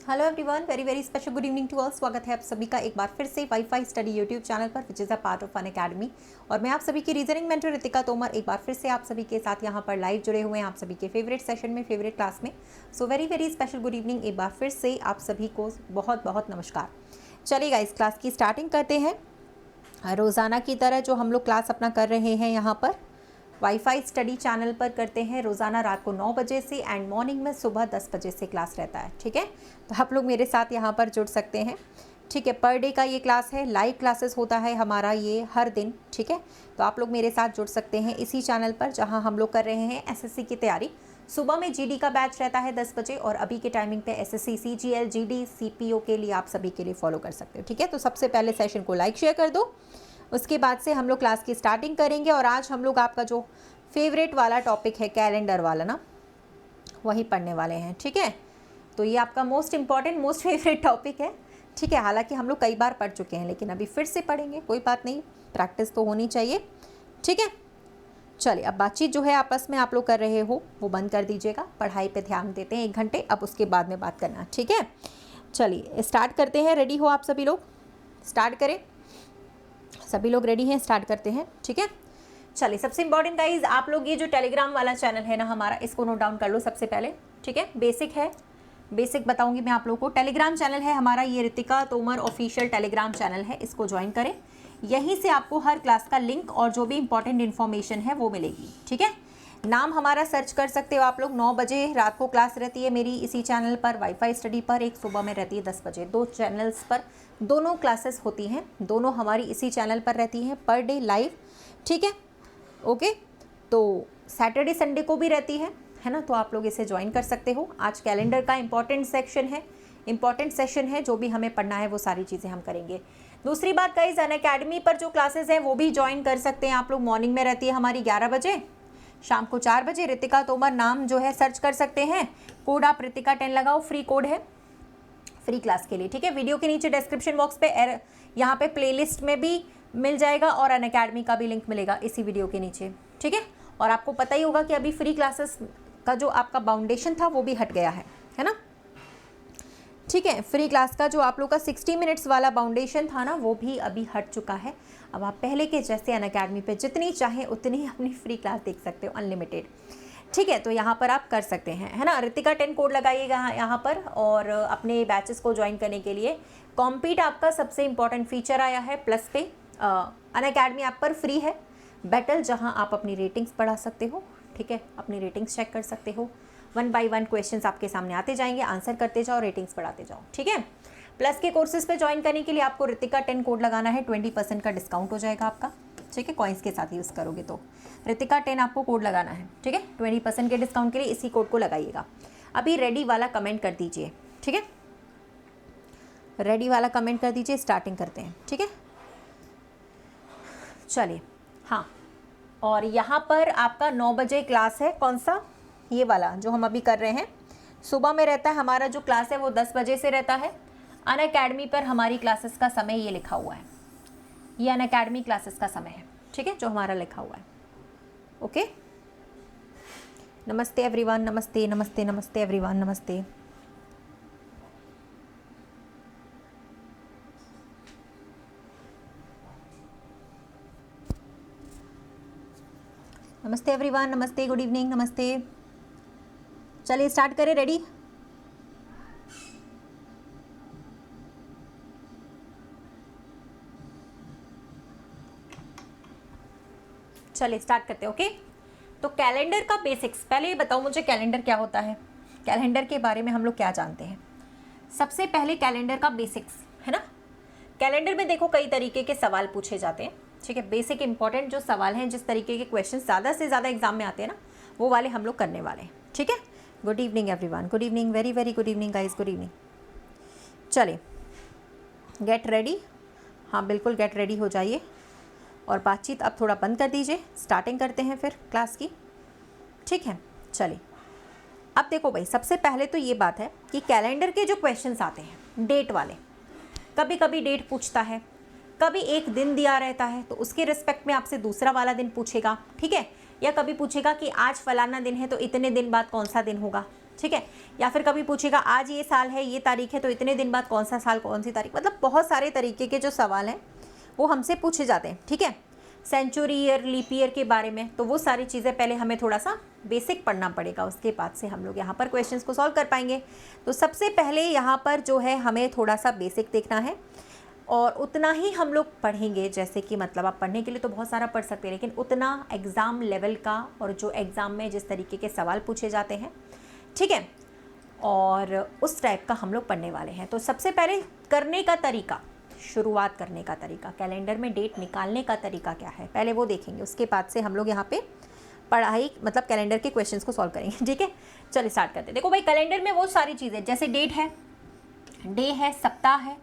Hello everyone, very very special good evening to all. स्वागत है आप सभी का एक बार फिर से वाईफाई स्टडी यूट्यूब चैनल पर, which is a part of Unacademy. और मैं आप सभी की रीजनिंग मेंटर रितिका तोमर एक बार फिर से आप सभी के साथ यहाँ पर लाइव जुड़े हुए हैं, आप सभी के फेवरेट सेशन में, फेवरेट क्लास में। So very very special good evening एक बार फिर से आप सभी को बहुत बहुत नमस्कार। चलिएगा इस क्लास की स्टार्टिंग करते हैं। रोज़ाना की तरह जो हम लोग क्लास अपना कर रहे हैं यहाँ पर वाईफाई स्टडी चैनल पर करते हैं रोज़ाना रात को 9 बजे से, एंड मॉर्निंग में सुबह 10 बजे से क्लास रहता है। ठीक है, तो आप लोग मेरे साथ यहाँ पर जुड़ सकते हैं। ठीक है, पर डे का ये क्लास है, लाइव क्लासेस होता है हमारा ये हर दिन। ठीक है, तो आप लोग मेरे साथ जुड़ सकते हैं इसी चैनल पर, जहाँ हम लोग कर रहे हैं एसएससी की तैयारी। सुबह में जीडी का बैच रहता है 10 बजे, और अभी के टाइमिंग पे एसएससी सीजीएल जीडी सीपीओ के लिए आप सभी के लिए फॉलो कर सकते हो। ठीक है, तो सबसे पहले सेशन को लाइक शेयर कर दो, उसके बाद से हम लोग क्लास की स्टार्टिंग करेंगे। और आज हम लोग आपका जो फेवरेट वाला टॉपिक है कैलेंडर वाला ना, वही पढ़ने वाले हैं। ठीक है, तो ये आपका most important most favourite topic है। ठीक है, हालांकि हम लोग कई बार पढ़ चुके हैं, लेकिन अभी फिर से पढ़ेंगे, कोई बात नहीं, प्रैक्टिस तो होनी चाहिए। ठीक है, चलिए अब बातचीत जो है आपस में आप लोग कर रहे हो वो बंद कर दीजिएगा, पढ़ाई पे ध्यान देते हैं 1 घंटे, अब उसके बाद में बात करना। ठीक है, चलिए स्टार्ट करते हैं। रेडी हो आप सभी लोग? स्टार्ट करें, सभी लोग रेडी हैं? स्टार्ट करते हैं। ठीक है, चलिए सबसे इंपॉर्टेंट गाइज, आप लोग ये जो टेलीग्राम वाला चैनल है ना हमारा, इसको नोट डाउन कर लो सबसे पहले। ठीक है, बेसिक है, बेसिक बताऊंगी मैं आप लोगों को। टेलीग्राम चैनल है हमारा ये Ritika Tomar official Telegram channel है, इसको ज्वाइन करें। यहीं से आपको हर क्लास का लिंक और जो भी इंपॉर्टेंट इन्फॉर्मेशन है वो मिलेगी। ठीक है, नाम हमारा सर्च कर सकते हो आप लोग। 9 बजे रात को क्लास रहती है मेरी इसी चैनल पर वाईफाई स्टडी पर, एक सुबह में रहती है 10 बजे। 2 चैनल्स पर दोनों क्लासेस होती हैं, दोनों हमारी इसी चैनल पर रहती हैं पर डे लाइव। ठीक है, ओके, तो सैटरडे संडे को भी रहती है ना, तो आप लोग इसे ज्वाइन कर सकते हो। आज कैलेंडर का इंपॉर्टेंट सेशन है, जो भी हमें पढ़ना है वो सारी चीज़ें हम करेंगे। दूसरी बात गाइस, अनअकैडमी पर जो क्लासेस हैं वो भी ज्वाइन कर सकते हैं आप लोग। मॉर्निंग में रहती है हमारी 11 बजे, शाम को 4 बजे। रितिका तोमर नाम जो है सर्च कर सकते हैं, कोड आप रितिका 10 लगाओ, फ्री कोड है फ्री क्लास के लिए। ठीक है, वीडियो के नीचे डिस्क्रिप्शन बॉक्स पे यहाँ पे प्लेलिस्ट में भी मिल जाएगा, और अनअकैडमी का भी लिंक मिलेगा इसी वीडियो के नीचे। ठीक है, और आपको पता ही होगा कि अभी फ्री क्लासेस का जो आपका बाउंडेशन था वो भी हट गया है ना। ठीक है, फ्री क्लास का जो आप लोग का 60 मिनट्स वाला बाउंडेशन था ना, वो भी अभी हट चुका है। अब आप पहले के जैसे अनअकैडमी पे जितनी चाहे उतनी अपनी फ्री क्लास देख सकते हो, अनलिमिटेड। ठीक है, तो यहाँ पर आप कर सकते हैं, है ना। रितिका 10 कोड लगाइएगा यहाँ पर, और अपने बैचेस को ज्वाइन करने के लिए कॉम्पीट आपका सबसे इंपॉर्टेंट फीचर आया है प्लस पे। अनअकैडमी ऐप पर फ्री है बैटल, जहाँ आप अपनी रेटिंग्स बढ़ा सकते हो। ठीक है, अपनी रेटिंग्स चेक कर सकते हो। 1 by 1 क्वेश्चंस आपके सामने आते जाएंगे, आंसर करते जाओ, रेटिंग्स बढ़ाते जाओ। ठीक है, प्लस के कोर्सेज पे ज्वाइन करने के लिए आपको रितिका 10 कोड लगाना है, 20% का डिस्काउंट हो जाएगा आपका। ठीक है, कॉइन्स के साथ यूज़ करोगे तो रितिका 10 आपको कोड लगाना है। ठीक है, 20% के डिस्काउंट के लिए इसी कोड को लगाइएगा। अभी रेडी वाला कमेंट कर दीजिए। ठीक है, रेडी वाला कमेंट कर दीजिए, स्टार्टिंग करते हैं। ठीक है, चलिए हाँ, और यहाँ पर आपका 9 बजे क्लास है, कौन सा? ये वाला जो हम अभी कर रहे हैं, सुबह में रहता है हमारा जो क्लास है वो 10 बजे से रहता है। अनअकैडमी पर हमारी क्लासेस का समय ये लिखा हुआ है, ये अनअकैडमी क्लासेस का समय है। ठीक है, जो हमारा लिखा हुआ है। ओके, नमस्ते एवरीवन, नमस्ते नमस्ते नमस्ते एवरीवन, नमस्ते। नमस्ते एवरीवन, नमस्ते, गुड इवनिंग, नमस्ते। चलिए स्टार्ट करें, रेडी? चलिए स्टार्ट करते हैं। ओके, तो कैलेंडर का बेसिक्स, पहले ये बताओ मुझे कैलेंडर क्या होता है, कैलेंडर के बारे में हम लोग क्या जानते हैं। सबसे पहले कैलेंडर का बेसिक्स, है ना। कैलेंडर में देखो कई तरीके के सवाल पूछे जाते हैं। ठीक है, बेसिक इंपॉर्टेंट जो सवाल हैं, जिस तरीके के क्वेश्चन ज़्यादा से ज़्यादा एग्जाम में आते हैं ना, वो वाले हम लोग करने वाले हैं। ठीक है, good evening everyone, good evening, very very good evening guys, good evening. चलिए गेट रेडी, हाँ बिल्कुल गेट रेडी हो जाइए, और बातचीत अब थोड़ा बंद कर दीजिए, स्टार्टिंग करते हैं फिर क्लास की। ठीक है, चलिए अब देखो भाई, सबसे पहले तो ये बात है कि कैलेंडर के जो क्वेश्चंस आते हैं डेट वाले, कभी कभी डेट पूछता है, कभी एक दिन दिया रहता है तो उसके रिस्पेक्ट में आपसे दूसरा वाला दिन पूछेगा। ठीक है, या कभी पूछेगा कि आज फलाना दिन है तो इतने दिन बाद कौन सा दिन होगा। ठीक है। या फिर कभी पूछेगा आज ये साल है, ये तारीख है, तो इतने दिन बाद कौन सा साल, कौन सी तारीख, मतलब बहुत सारे तरीके के जो सवाल हैं वो हमसे पूछे जाते हैं, ठीक है। सेंचुरी ईयर, लीप ईयर के बारे में, तो वो सारी चीज़ें पहले हमें थोड़ा सा बेसिक पढ़ना पड़ेगा, उसके बाद से हम लोग यहाँ पर क्वेश्चंस को सॉल्व कर पाएंगे। तो सबसे पहले यहाँ पर जो है हमें थोड़ा सा बेसिक देखना है, और उतना ही हम लोग पढ़ेंगे, जैसे कि मतलब आप पढ़ने के लिए तो बहुत सारा पढ़ सकते हैं, लेकिन उतना एग्ज़ाम लेवल का, और जो एग्ज़ाम में जिस तरीके के सवाल पूछे जाते हैं, ठीक है, और उस टाइप का हम लोग पढ़ने वाले हैं। तो सबसे पहले करने का तरीका, शुरुआत करने का तरीका, कैलेंडर में डेट निकालने का तरीका क्या है, पहले वो देखेंगे। उसके बाद से हम लोग यहाँ पे पढ़ाई मतलब कैलेंडर के क्वेश्चंस को सॉल्व करेंगे, ठीक है। चलिए स्टार्ट करते हैं। देखो भाई, कैलेंडर में वो सारी चीज़ें, जैसे डेट है, डे है, सप्ताह है,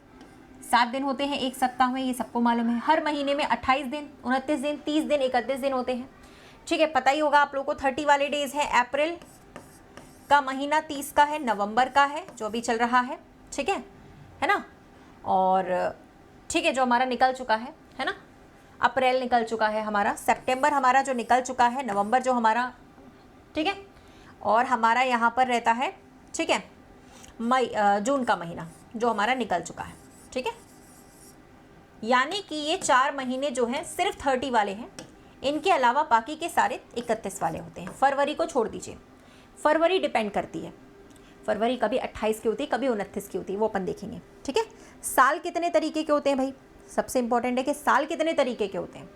7 दिन होते हैं एक सप्ताह में, ये सबको मालूम है। हर महीने में 28 दिन, 29 दिन, 30 दिन, 31 दिन होते हैं, ठीक है, पता ही होगा आप लोगों को। 30 वाले डेज हैं, अप्रैल का महीना 30 का है, नवंबर का है जो अभी चल रहा है, ठीक है ना। और ठीक है, जो हमारा निकल चुका है ना, अप्रैल निकल चुका है हमारा, सितंबर हमारा जो निकल चुका है, नवंबर जो हमारा, ठीक है, और हमारा यहाँ पर रहता है, ठीक है, मई, जून का महीना जो हमारा निकल चुका है, ठीक है। यानी कि ये 4 महीने जो हैं सिर्फ 30 वाले हैं, इनके अलावा बाकी के सारे 31 वाले होते हैं। फरवरी को छोड़ दीजिए, फरवरी डिपेंड करती है, फरवरी कभी 28 की होती है, कभी 29 की होती है, वो अपन देखेंगे, ठीक है। साल कितने तरीके के होते हैं भाई, सबसे इंपॉर्टेंट है कि साल कितने तरीके के होते हैं।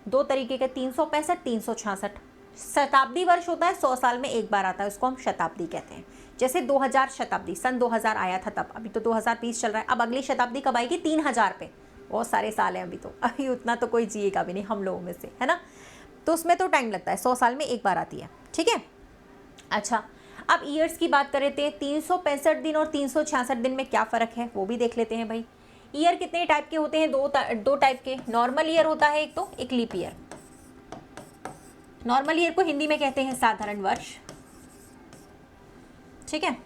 2 तरीके के, 365, 366। शताब्दी वर्ष होता है, 100 साल में एक बार आता है, उसको हम शताब्दी कहते हैं। जैसे 2000 शताब्दी, सन 2000 आया था तब, अभी तो 2020 चल रहा है, अब अगली शताब्दी कब आएगी, 3000 पे। बहुत सारे साल हैं अभी तो, अभी उतना तो कोई जिएगा भी नहीं हम लोगों में से, है ना। तो उसमें तो टाइम लगता है, 100 साल में एक बार आती है, ठीक है। अच्छा, अब ईयर्स की बात कर रहे थे, 365 दिन और 366 दिन में क्या फ़र्क है वो भी देख लेते हैं भाई। ईयर कितने टाइप के होते हैं, दो टाइप के। नॉर्मल ईयर होता है एक, तो एक लीप ईयर। नॉर्मल ईयर को हिंदी में कहते हैं साधारण वर्ष, ठीक है।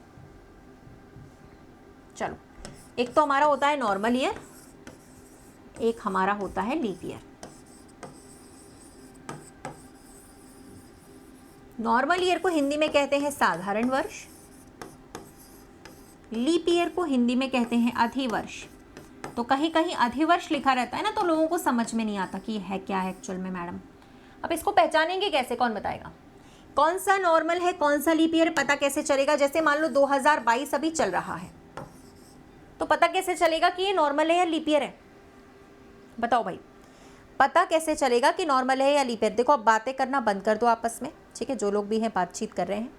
चलो, एक तो हमारा होता है नॉर्मल ईयर, एक हमारा होता है लीप ईयर। नॉर्मल ईयर को हिंदी में कहते हैं साधारण वर्ष, लीप ईयर को हिंदी में कहते हैं अधिवर्ष। तो कहीं कहीं अधिवर्ष लिखा रहता है ना, तो लोगों को समझ में नहीं आता कि ये है क्या है एक्चुअल में मैडम। अब इसको पहचानेंगे कैसे, कौन बताएगा, कौन सा नॉर्मल है कौन सा लीप ईयर, पता कैसे चलेगा। जैसे मान लो 2022 अभी चल रहा है, तो पता कैसे चलेगा कि ये नॉर्मल है या लीप ईयर है, बताओ भाई, पता कैसे चलेगा कि नॉर्मल है या लीप ईयर। देखो, अब बातें करना बंद कर दो आपस में, ठीक है, जो लोग भी हैं बातचीत कर रहे हैं,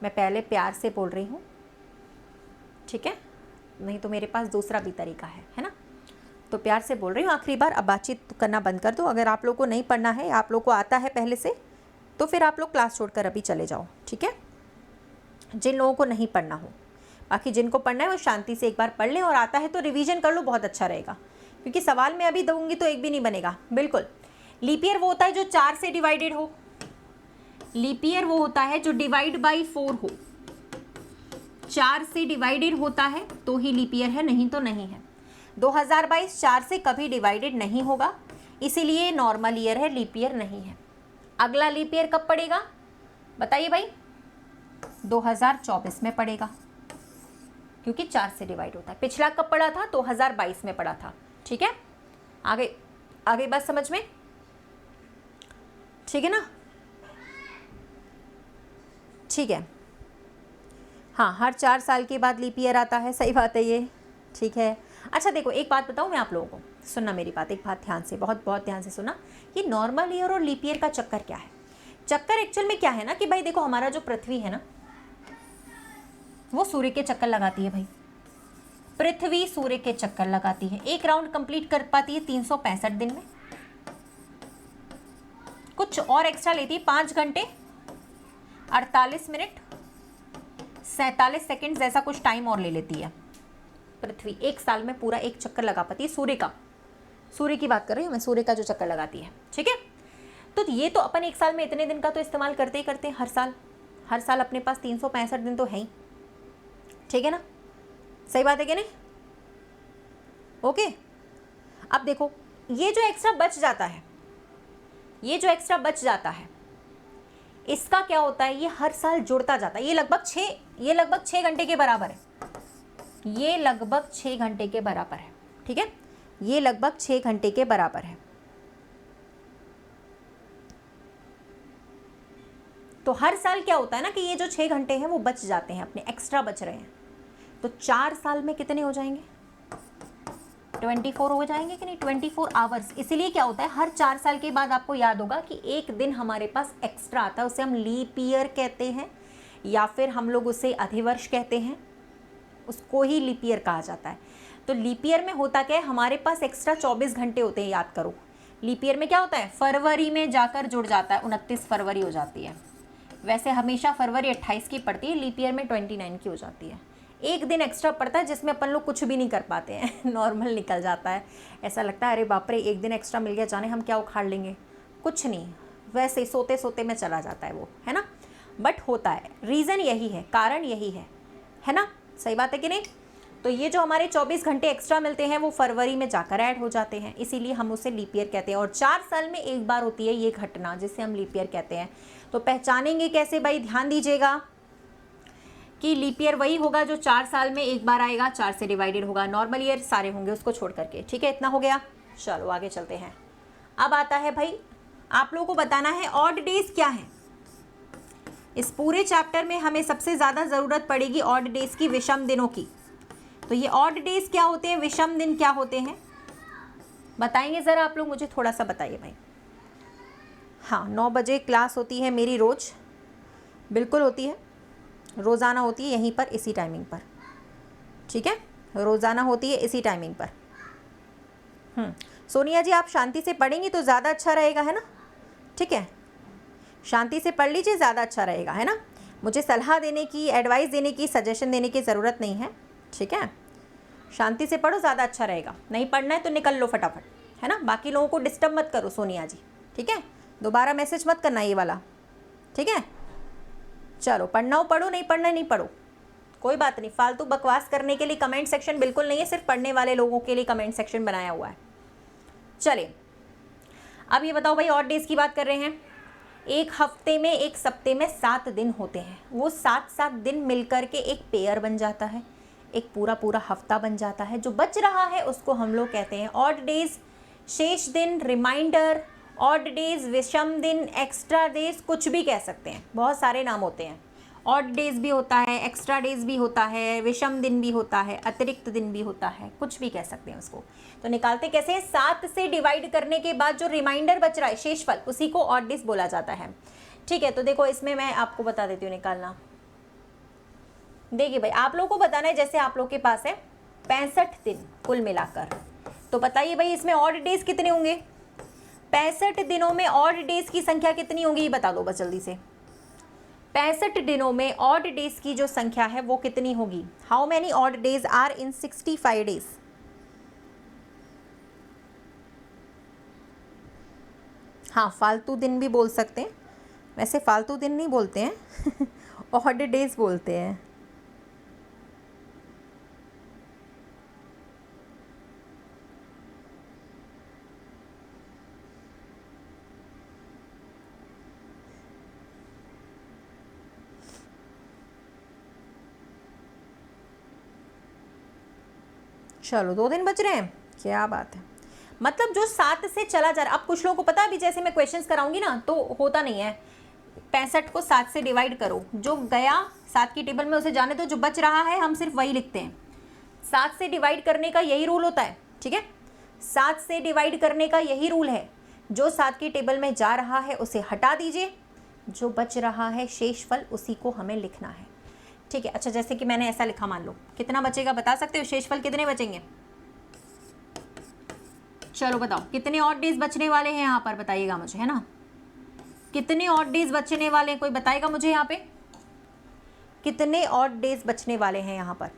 मैं पहले प्यार से बोल रही हूँ, ठीक है, नहीं तो मेरे पास दूसरा भी तरीका है ना। तो प्यार से बोल रही हूँ आखिरी बार, अब बातचीत करना बंद कर दो। अगर आप लोग को नहीं पढ़ना है, आप लोग को आता है पहले से, तो फिर आप लोग क्लास छोड़कर अभी चले जाओ, ठीक है, जिन लोगों को नहीं पढ़ना हो। बाकी जिनको पढ़ना है वो शांति से एक बार पढ़ लें, और आता है तो रिवीजन कर लो, बहुत अच्छा रहेगा, क्योंकि सवाल मैं अभी दूंगी तो एक भी नहीं बनेगा, बिल्कुल। लीप ईयर वो होता है जो 4 से डिवाइडेड हो, लीप ईयर वो होता है जो डिवाइड बाई 4 हो, 4 से डिवाइडेड होता है तो ही लीप ईयर है, नहीं तो नहीं है। 2022 4 से कभी डिवाइडेड नहीं होगा, इसीलिए नॉर्मल ईयर है, लीप ईयर नहीं है। अगला लीप ईयर कब पड़ेगा बताइए भाई, 2024 में पड़ेगा, क्योंकि 4 से डिवाइड होता है। पिछला कब पड़ा था, 2022 में पड़ा था, ठीक है। आगे आगे बात समझ में, ठीक है ना, ठीक है। हाँ, हर 4 साल के बाद लीप ईयर आता है, सही बात है ये, ठीक है। अच्छा देखो, एक बात बताऊँ मैं आप लोगों को, सुनना मेरी बात, एक बात ध्यान से, बहुत बहुत ध्यान से सुना। ये नॉर्मल ईयर और लीप ईयर का चक्कर क्या है। चक्कर एक्चुअल में क्या है ना कि भाई देखो, हमारा जो पृथ्वी है ना, वो सूर्य के चक्कर लगाती है भाई, पृथ्वी सूर्य के चक्कर लगाती है। एक राउंड कंप्लीट कर पाती है 365 दिन में, कुछ और एक्स्ट्रा लेती है, 5 घंटे 48 मिनट 47 सेकंड जैसा कुछ टाइम और ले लेती है पृथ्वी। एक साल में पूरा एक चक्कर लगा पाती है सूर्य का, सूर्य की बात कर रही हूँ मैं, सूर्य का जो चक्कर लगाती है, ठीक है। तो ये तो अपन एक साल में इतने दिन का तो इस्तेमाल करते ही करते हैं, हर साल अपने पास 365 दिन तो है ही, ठीक है ना, सही बात है कि नहीं, ओके। अब देखो, ये जो एक्स्ट्रा बच जाता है, ये जो एक्स्ट्रा बच जाता है, इसका क्या होता है, ये हर साल जुड़ता जाता है। ये लगभग 6 घंटे के बराबर है। ये लगभग 6 घंटे के बराबर है, ठीक है, ये लगभग 6 घंटे के बराबर है। तो हर साल क्या होता है ना कि ये जो 6 घंटे हैं वो बच जाते हैं, अपने एक्स्ट्रा बच रहे हैं। तो 4 साल में कितने हो जाएंगे, 24 हो जाएंगे कि नहीं, 24 आवर्स। इसीलिए क्या होता है, हर 4 साल के बाद आपको याद होगा कि एक दिन हमारे पास एक्स्ट्रा आता है, उसे हम लीप ईयर कहते हैं, या फिर हम लोग उसे अधिवर्ष कहते हैं, उसको ही लीप ईयर कहा जाता है। तो लीप ईयर में होता क्या है, हमारे पास एक्स्ट्रा 24 घंटे होते हैं, याद करो। लीप ईयर में क्या होता है, फरवरी में जाकर जुड़ जाता है, 29 फरवरी हो जाती है। वैसे हमेशा फरवरी 28 की पड़ती है, लीप ईयर में 29 की हो जाती है। एक दिन एक्स्ट्रा पड़ता है जिसमें अपन लोग कुछ भी नहीं कर पाते हैं नॉर्मल निकल जाता है, ऐसा लगता है अरे बाप रे एक दिन एक्स्ट्रा मिल गया, जाने हम क्या उखाड़ लेंगे, कुछ नहीं, वैसे सोते सोते में चला जाता है वो, है ना। बट होता है, रीज़न यही है, कारण यही है ना, सही बात है कि नहीं। तो ये जो हमारे 24 घंटे एक्स्ट्रा मिलते हैं वो फरवरी में जाकर ऐड हो जाते हैं, इसीलिए हम उसे लीप ईयर कहते हैं। और 4 साल में एक बार होती है ये घटना जिसे हम लीप ईयर कहते हैं। तो पहचानेंगे कैसे भाई, ध्यान दीजिएगा कि लीप ईयर वही होगा जो 4 साल में एक बार आएगा, 4 से डिवाइडेड होगा, नॉर्मल ईयर सारे होंगे उसको छोड़ करके, ठीक है, इतना हो गया। चलो आगे चलते हैं। अब आता है भाई, आप लोगों को बताना है ऑड डेज क्या है। इस पूरे चैप्टर में हमें सबसे ज़्यादा ज़रूरत पड़ेगी ऑड डेज की, विषम दिनों की। तो ये ऑड डेज क्या होते हैं, विषम दिन क्या होते हैं, बताएंगे ज़रा आप लोग, मुझे थोड़ा सा बताइए भाई। हाँ, 9 बजे क्लास होती है मेरी रोज़, बिल्कुल होती है, रोज़ाना होती है यहीं पर इसी टाइमिंग पर, ठीक है, रोज़ाना होती है इसी टाइमिंग पर। सोनिया जी आप शांति से पढ़ेंगी तो ज़्यादा अच्छा रहेगा, है ना, ठीक है, शांति से पढ़ लीजिए, ज़्यादा अच्छा रहेगा, है ना। मुझे सलाह देने की, एडवाइस देने की, सजेशन देने की ज़रूरत नहीं है, ठीक है, शांति से पढ़ो, ज़्यादा अच्छा रहेगा। नहीं पढ़ना है तो निकल लो फटाफट, है ना, बाकी लोगों को डिस्टर्ब मत करो सोनिया जी, ठीक है, दोबारा मैसेज मत करना ये वाला, ठीक है। चलो पढ़ना हो पढ़ो, नहीं पढ़ना है नहीं पढ़ो, कोई बात नहीं। फालतू बकवास करने के लिए कमेंट सेक्शन बिल्कुल नहीं है, सिर्फ पढ़ने वाले लोगों के लिए कमेंट सेक्शन बनाया हुआ है। चलिए अब ये बताओ भाई, ऑड डेज की बात कर रहे हैं। एक हफ्ते में, एक सप्ते में 7 दिन होते हैं, वो 7 दिन मिलकर के एक पेयर बन जाता है, एक पूरा पूरा हफ्ता बन जाता है। जो बच रहा है उसको हम लोग कहते हैं ऑड डेज, शेष दिन, रिमाइंडर, ऑड डेज, विषम दिन, एक्स्ट्रा डेज, कुछ भी कह सकते हैं, बहुत सारे नाम होते हैं। ऑड डेज भी होता है, एक्स्ट्रा डेज भी होता है, विषम दिन भी होता है, अतिरिक्त दिन भी होता है, कुछ भी कह सकते हैं उसको। तो निकालते कैसे हैं, 7 से डिवाइड करने के बाद जो रिमाइंडर बच रहा है, शेषफल, उसी को ऑड डेज बोला जाता है, ठीक है। तो देखो इसमें मैं आपको बता देती हूँ निकालना। देखिए भाई, आप लोगों को बताना है, जैसे आप लोग के पास है 65 दिन कुल मिलाकर, तो बताइए भाई इसमें ऑड डेज कितने होंगे, 65 दिनों में ऑड डेज की संख्या कितनी होगी, ये बता दो बस जल्दी से। 65 दिनों में ऑड डेज की जो संख्या है वो कितनी होगी, how many odd days are in 65 days. हाँ, फालतू दिन भी बोल सकते हैं, वैसे फालतू दिन नहीं बोलते हैं ऑड डेज बोलते हैं। चलो 2 दिन बच रहे हैं, क्या बात है। मतलब जो 7 से चला जा रहा, अब कुछ लोगों को पता है, अभी जैसे मैं क्वेश्चंस कराऊंगी ना तो होता नहीं है, 65 को 7 से डिवाइड करो, जो गया 7 की टेबल में उसे जाने दो, जो बच रहा है हम सिर्फ वही लिखते हैं। 7 से डिवाइड करने का यही रूल होता है, ठीक है, 7 से डिवाइड करने का यही रूल है। जो 7 की टेबल में जा रहा है उसे हटा दीजिए, जो बच रहा है शेषफल उसी को हमें लिखना है, ठीक है। अच्छा, जैसे कि मैंने ऐसा लिखा, मान लो कितना बचेगा बता सकते हो, शेषफल कितने बचेंगे, चलो बताओ कितने ऑड डेज बचने वाले हैं यहाँ पर, बताइएगा मुझे, है ना, कितने ऑड डेज बचने वाले हैं, कोई बताएगा मुझे यहाँ पे कितने ऑड डेज बचने वाले हैं यहाँ पर।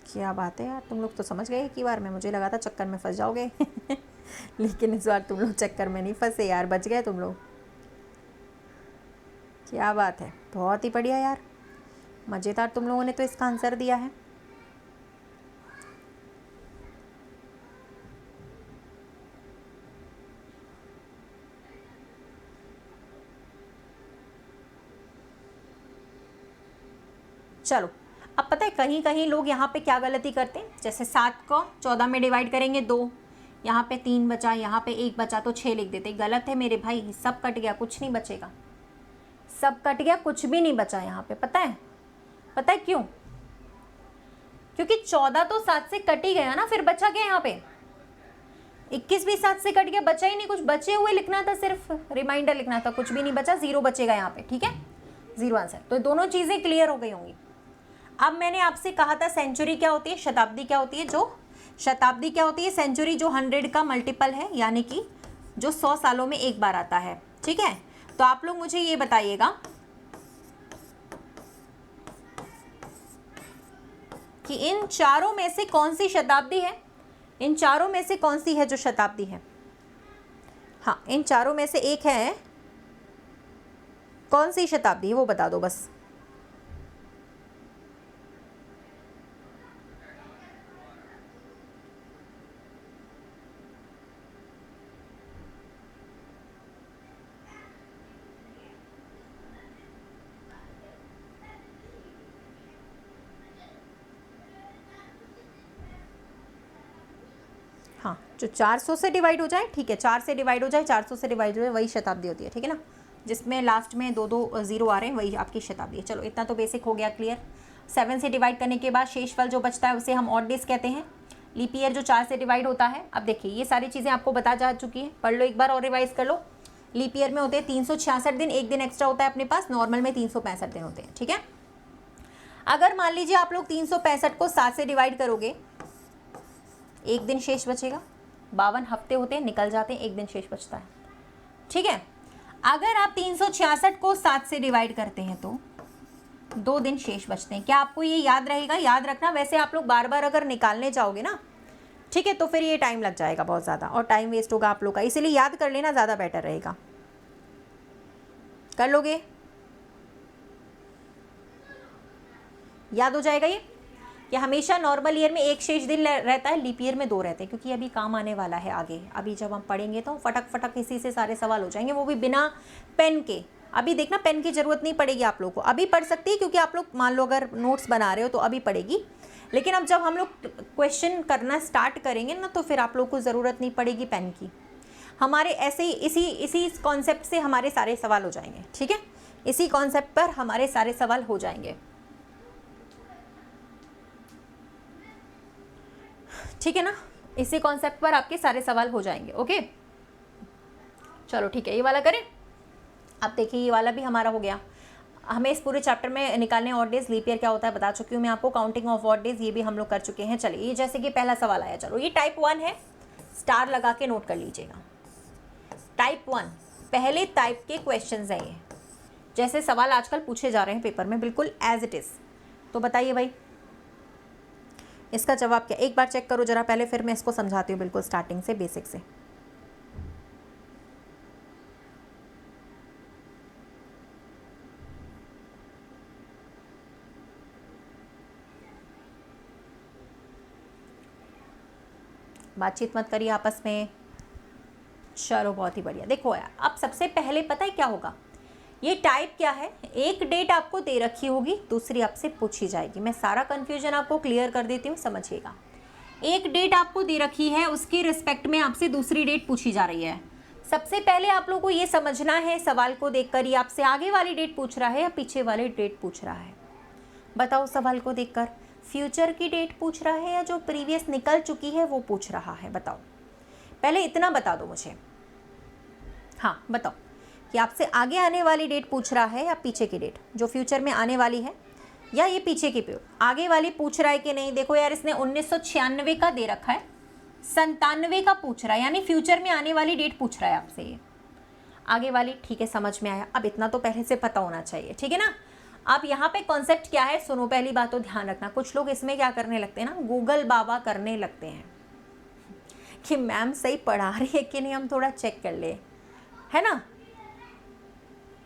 क्या बात है यार, तुम लोग तो समझ गए एक बार में, मुझे लगा था चक्कर में फंस जाओगे लेकिन इस बार तुम लोग चक्कर में नहीं फंसे यार, बच गए तुम लोग, क्या बात है, बहुत ही बढ़िया यार, मज़ेदार, तुम लोगों ने तो इसका आंसर दिया है। चलो, अब पता है कहीं कहीं लोग यहाँ पे क्या गलती करते हैं, जैसे 7 को 14 में डिवाइड करेंगे 2, यहाँ पे 3 बचा, यहाँ पे 1 बचा तो 6 लिख देते। गलत है मेरे भाई, सब कट गया, कुछ नहीं बचेगा, सब कट गया, कुछ भी नहीं बचा यहाँ पे। पता है क्यों? क्योंकि 14 तो 7 से कट ही गया ना, फिर बचा क्या यहाँ पे? 21 भी 7 से कट गया, बचा ही नहीं कुछ, बचे हुए लिखना था, सिर्फ रिमाइंडर लिखना था, कुछ भी नहीं बचा, 0 बचेगा यहाँ पे। ठीक है, 0 आंसर। तो दोनों चीज़ें क्लियर हो गई होंगी। अब मैंने आपसे कहा था सेंचुरी क्या होती है, शताब्दी क्या होती है। जो शताब्दी क्या होती है, सेंचुरी जो 100 का मल्टीपल है, यानी कि जो 100 सालों में एक बार आता है। ठीक है, तो आप लोग मुझे ये बताइएगा कि इन चारों में से कौन सी शताब्दी है, इन चारों में से कौन सी है जो शताब्दी है? हाँ, इन चारों में से एक है, कौन सी शताब्दी है वो बता दो बस। हाँ, जो 400 से डिवाइड हो जाए, ठीक है, 4 से डिवाइड हो जाए, 400 से डिवाइड हो जाए, वही शताब्दी होती है। ठीक है ना, जिसमें लास्ट में 2 0 आ रहे हैं, वही आपकी शताब्दी है। चलो, इतना तो बेसिक हो गया क्लियर। 7 से डिवाइड करने के बाद शेष फल जो बचता है उसे हम ऑड डेज कहते हैं। लीप ईयर जो 4 से डिवाइड होता है। अब देखिए, ये सारी चीज़ें आपको बता जा चुकी है, पढ़ लो एक बार और रिवाइज कर लो। लीप ईयर में होते हैं 366 दिन, एक दिन एक्स्ट्रा होता है अपने पास, नॉर्मल में 365 दिन होते हैं। ठीक है, अगर मान लीजिए आप लोग 365 को 7 से डिवाइड करोगे, एक दिन शेष बचेगा। 52 हफ्ते होते हैं, निकल जाते हैं, एक दिन शेष बचता है। ठीक है, अगर आप 366 को 7 से डिवाइड करते हैं तो 2 दिन शेष बचते हैं। क्या आपको ये याद रहेगा? याद रखना, वैसे आप लोग बार बार अगर निकालने जाओगे ना, ठीक है, तो फिर ये टाइम लग जाएगा बहुत ज़्यादा और टाइम वेस्ट होगा आप लोग का, इसीलिए याद कर लेना ज़्यादा बेटर रहेगा। कर लोगे? याद हो जाएगा ये कि हमेशा नॉर्मल ईयर में एक शेष दिन रहता है, लीप ईयर में 2 रहते हैं, क्योंकि अभी काम आने वाला है आगे। अभी जब हम पढ़ेंगे तो फटक फटक इसी से सारे सवाल हो जाएंगे, वो भी बिना पेन के। अभी देखना, पेन की ज़रूरत नहीं पड़ेगी आप लोग को, अभी पढ़ सकती है, क्योंकि आप लोग मान लो अगर नोट्स बना रहे हो तो अभी पढ़ेगी, लेकिन अब जब हम लोग क्वेश्चन करना स्टार्ट करेंगे ना, तो फिर आप लोग को ज़रूरत नहीं पड़ेगी पेन की। हमारे ऐसे ही इसी कॉन्सेप्ट से हमारे सारे सवाल हो जाएंगे। ठीक है, इसी कॉन्सेप्ट पर हमारे सारे सवाल हो जाएंगे। ठीक है ना, इसी कॉन्सेप्ट पर आपके सारे सवाल हो जाएंगे। ओके, चलो ठीक है, ये वाला करें। अब देखिए, ये वाला भी हमारा हो गया। हमें इस पूरे चैप्टर में निकालने ऑड डेज, लीप ईयर क्या होता है बता चुकी हूँ मैं आपको, काउंटिंग ऑफ ऑड डेज ये भी हम लोग कर चुके हैं। चलिए, ये जैसे कि पहला सवाल आया, चलो ये टाइप 1 है, स्टार लगा के नोट कर लीजिएगा। टाइप 1 पहले टाइप के क्वेश्चंस हैं ये, जैसे सवाल आजकल पूछे जा रहे हैं पेपर में, बिल्कुल एज इट इज़। तो बताइए भाई, इसका जवाब क्या? एक बार चेक करो जरा पहले, फिर मैं इसको समझाती हूँ बिल्कुल स्टार्टिंग से, बेसिक से। बातचीत मत करिए आपस में। चलो, बहुत ही बढ़िया। देखो यार, अब सबसे पहले पता है क्या होगा, ये टाइप क्या है, एक डेट आपको दे रखी होगी, दूसरी आपसे पूछी जाएगी। मैं सारा कन्फ्यूजन आपको क्लियर कर देती हूँ, समझिएगा। एक डेट आपको दे रखी है, उसके रिस्पेक्ट में आपसे दूसरी डेट पूछी जा रही है। सबसे पहले आप लोगों को ये समझना है, सवाल को देखकर ये आपसे आगे वाली डेट पूछ रहा है या पीछे वाली डेट पूछ रहा है? बताओ, सवाल को देखकर फ्यूचर की डेट पूछ रहा है या जो प्रीवियस निकल चुकी है वो पूछ रहा है? बताओ, पहले इतना बता दो मुझे। हाँ बताओ कि आपसे आगे आने वाली डेट पूछ रहा है या पीछे की डेट, जो फ्यूचर में आने वाली है, या ये पीछे की आगे वाली पूछ रहा है कि नहीं? देखो यार, इसने 1996 का दे रखा है, 97 का पूछ रहा है, यानी फ्यूचर में आने वाली डेट पूछ रहा है आपसे ये। आगे वाली ठीक है, समझ में आया। अब इतना तो पहले से पता होना चाहिए, ठीक है ना। अब यहाँ पे कॉन्सेप्ट क्या है, सुनो, पहली बात तो ध्यान रखना, कुछ लोग इसमें क्या करने लगते हैं ना, गूगल बाबा करने लगते हैं कि मैम सही पढ़ा रही है कि नहीं, हम थोड़ा चेक कर ले, है ना।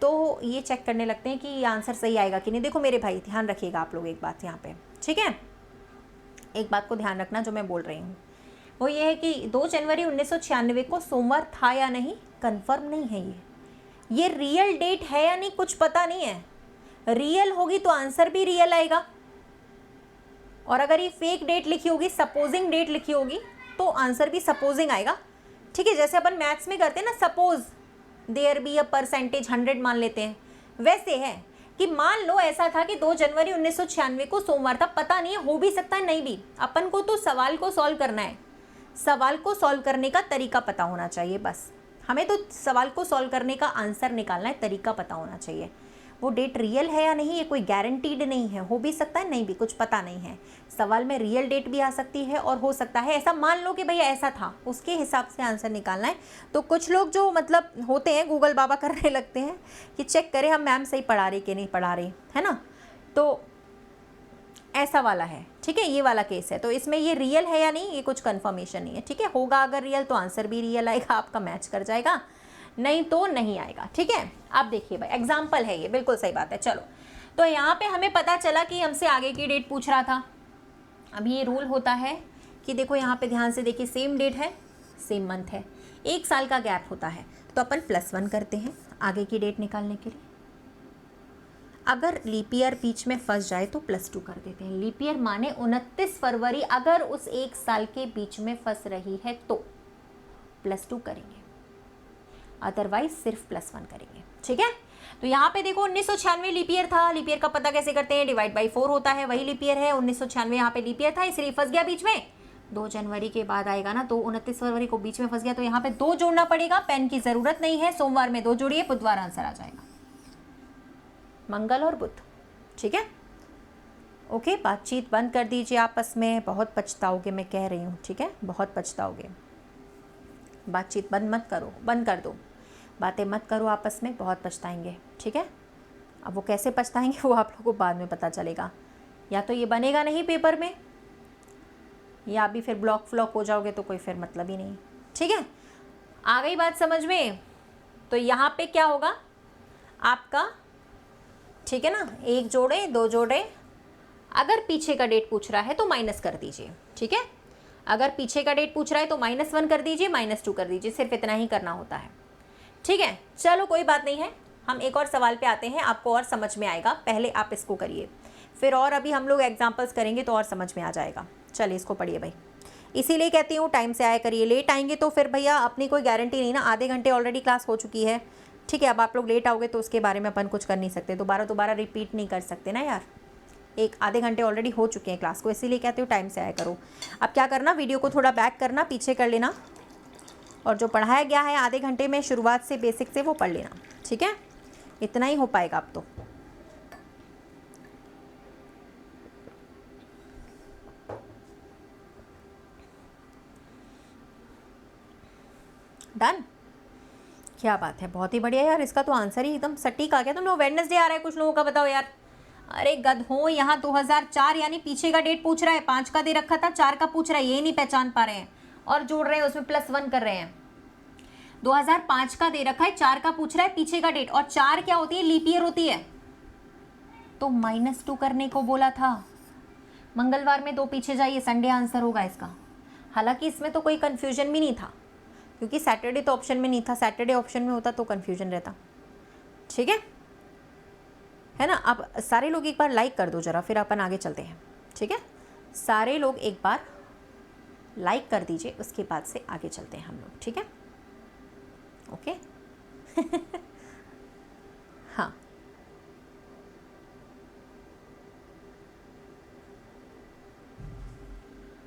तो ये चेक करने लगते हैं कि ये आंसर सही आएगा कि नहीं। देखो मेरे भाई, ध्यान रखिएगा आप लोग एक बात यहाँ पे, ठीक है। एक बात को ध्यान रखना जो मैं बोल रही हूँ, वो ये है कि 2 जनवरी 1996 को सोमवार था या नहीं, कंफर्म नहीं है ये रियल डेट है या नहीं, कुछ पता नहीं है। रियल होगी तो आंसर भी रियल आएगा, और अगर ये फेक डेट लिखी होगी, सपोजिंग डेट लिखी होगी, तो आंसर भी सपोजिंग आएगा। ठीक है, जैसे अपन मैथ्स में करते हैं ना, suppose there be a percentage 100 मान लेते हैं, वैसे है कि मान लो ऐसा था कि 2 जनवरी 1996 को सोमवार था, पता नहीं है, हो भी सकता है नहीं भी। अपन को तो सवाल को सॉल्व करना है, सवाल को सॉल्व करने का तरीका पता होना चाहिए, बस हमें तो सवाल को सॉल्व करने का आंसर निकालना है, तरीका पता होना चाहिए। वो डेट रियल है या नहीं, ये कोई गारंटीड नहीं है, हो भी सकता है नहीं भी, कुछ पता नहीं है। सवाल में रियल डेट भी आ सकती है और हो सकता है ऐसा, मान लो कि भैया ऐसा था, उसके हिसाब से आंसर निकालना है। तो कुछ लोग जो मतलब होते हैं गूगल बाबा करने लगते हैं कि चेक करें हम मैम सही पढ़ा रही कि नहीं पढ़ा रही, है ना, तो ऐसा वाला है। ठीक है, ये वाला केस है, तो इसमें ये रियल है या नहीं ये कुछ कंफर्मेशन नहीं है। ठीक है, होगा अगर रियल तो आंसर भी रियल आएगा, आपका मैच कर जाएगा, नहीं तो नहीं आएगा। ठीक है, आप देखिए भाई एग्जाम्पल है ये, बिल्कुल सही बात है। चलो, तो यहाँ पे हमें पता चला कि हमसे आगे की डेट पूछ रहा था। अभी ये रूल होता है कि देखो यहाँ पे ध्यान से देखिए, सेम डेट है, सेम मंथ है, 1 साल का गैप होता है, तो अपन +1 करते हैं आगे की डेट निकालने के लिए। अगर लीप ईयर बीच में फंस जाए तो +2 कर देते हैं। लीप ईयर माने 29 फरवरी अगर उस 1 साल के बीच में फंस रही है तो +2 करेंगे, अदरवाइज सिर्फ +1 करेंगे। ठीक है, तो यहाँ पे देखो 1996 लीप ईयर था। लीप ईयर का पता कैसे करते हैं, डिवाइड बाई 4 होता है, वही लीप ईयर है। 1996 यहाँ पे लीप ईयर था, इसलिए फंस गया बीच में। 2 जनवरी के बाद आएगा ना, तो 29 फरवरी को बीच में फंस गया, तो यहाँ पे 2 जोड़ना पड़ेगा। पेन की जरूरत नहीं है, सोमवार में 2 जोड़िए, बुधवार आंसर आ जाएगा, मंगल और बुध। ठीक है, ओके, बातचीत बंद कर दीजिए आपस में, बहुत पछताओगे, मैं कह रही हूँ। ठीक है, बहुत पछताओगे, बातचीत बंद मत करो, बंद कर दो, बातें मत करो आपस में, बहुत पछताएंगे। ठीक है, अब वो कैसे पछताएंगे वो आप लोगों को बाद में पता चलेगा, या तो ये बनेगा नहीं पेपर में, या भी फिर ब्लॉक फ्लॉक हो जाओगे, तो कोई फिर मतलब ही नहीं। ठीक है, आ गई बात समझ में। तो यहाँ पे क्या होगा आपका, ठीक है ना, 1 जोड़े 2 जोड़े, अगर पीछे का डेट पूछ रहा है तो माइनस कर दीजिए। ठीक है, अगर पीछे का डेट पूछ रहा है तो -1 कर दीजिए, -2 कर दीजिए, सिर्फ इतना ही करना होता है। ठीक है, चलो कोई बात नहीं है, हम एक और सवाल पे आते हैं, आपको और समझ में आएगा। पहले आप इसको करिए, फिर और अभी हम लोग एग्जाम्पल्स करेंगे तो और समझ में आ जाएगा। चलिए इसको पढ़िए भाई, इसीलिए कहती हूँ टाइम से आया करिए, लेट आएंगे तो फिर भैया अपनी कोई गारंटी नहीं ना। आधे घंटे ऑलरेडी क्लास हो चुकी है। ठीक है, अब आप लोग लेट आओगे तो उसके बारे में अपन कुछ कर नहीं सकते, दोबारा रिपीट नहीं कर सकते ना यार। आधे घंटे ऑलरेडी हो चुके हैं क्लास को, इसीलिए कहते हो टाइम से आया करो। अब क्या करना, वीडियो को थोड़ा बैक करना, पीछे कर लेना, और जो पढ़ाया गया है आधे घंटे में शुरुआत से बेसिक से वो पढ़ लेना। ठीक है, इतना ही हो पाएगा अब तो। डन, क्या बात है, बहुत ही बढ़िया यार, इसका तो आंसर ही एकदम सटीक आ गया। तुम लोग वेडनेसडे आ रहा है कुछ लोगों का, बताओ यार। अरे गधों, यहाँ 2004 यानी पीछे का डेट पूछ रहा है, 5 का दे रखा था, 4 का पूछ रहा है, ये नहीं पहचान पा रहे हैं और जोड़ रहे हैं, उसमें +1 कर रहे हैं। 2005 का दे रखा है, 4 का पूछ रहा है पीछे का डेट, और 4 क्या होती है, लीप ईयर होती है, तो -2 करने को बोला था। मंगलवार में 2 पीछे जाइए, संडे आंसर होगा इसका। हालांकि इसमें तो कोई कंफ्यूजन भी नहीं था, क्योंकि सैटरडे तो ऑप्शन में नहीं था, सैटरडे ऑप्शन में होता तो कंफ्यूजन रहता। ठीक है ना। अब सारे लोग एक बार लाइक कर दो जरा, फिर अपन आगे चलते हैं। ठीक है, सारे लोग एक बार लाइक कर दीजिए, उसके बाद से आगे चलते हैं हम लोग। ठीक है, ओके हाँ,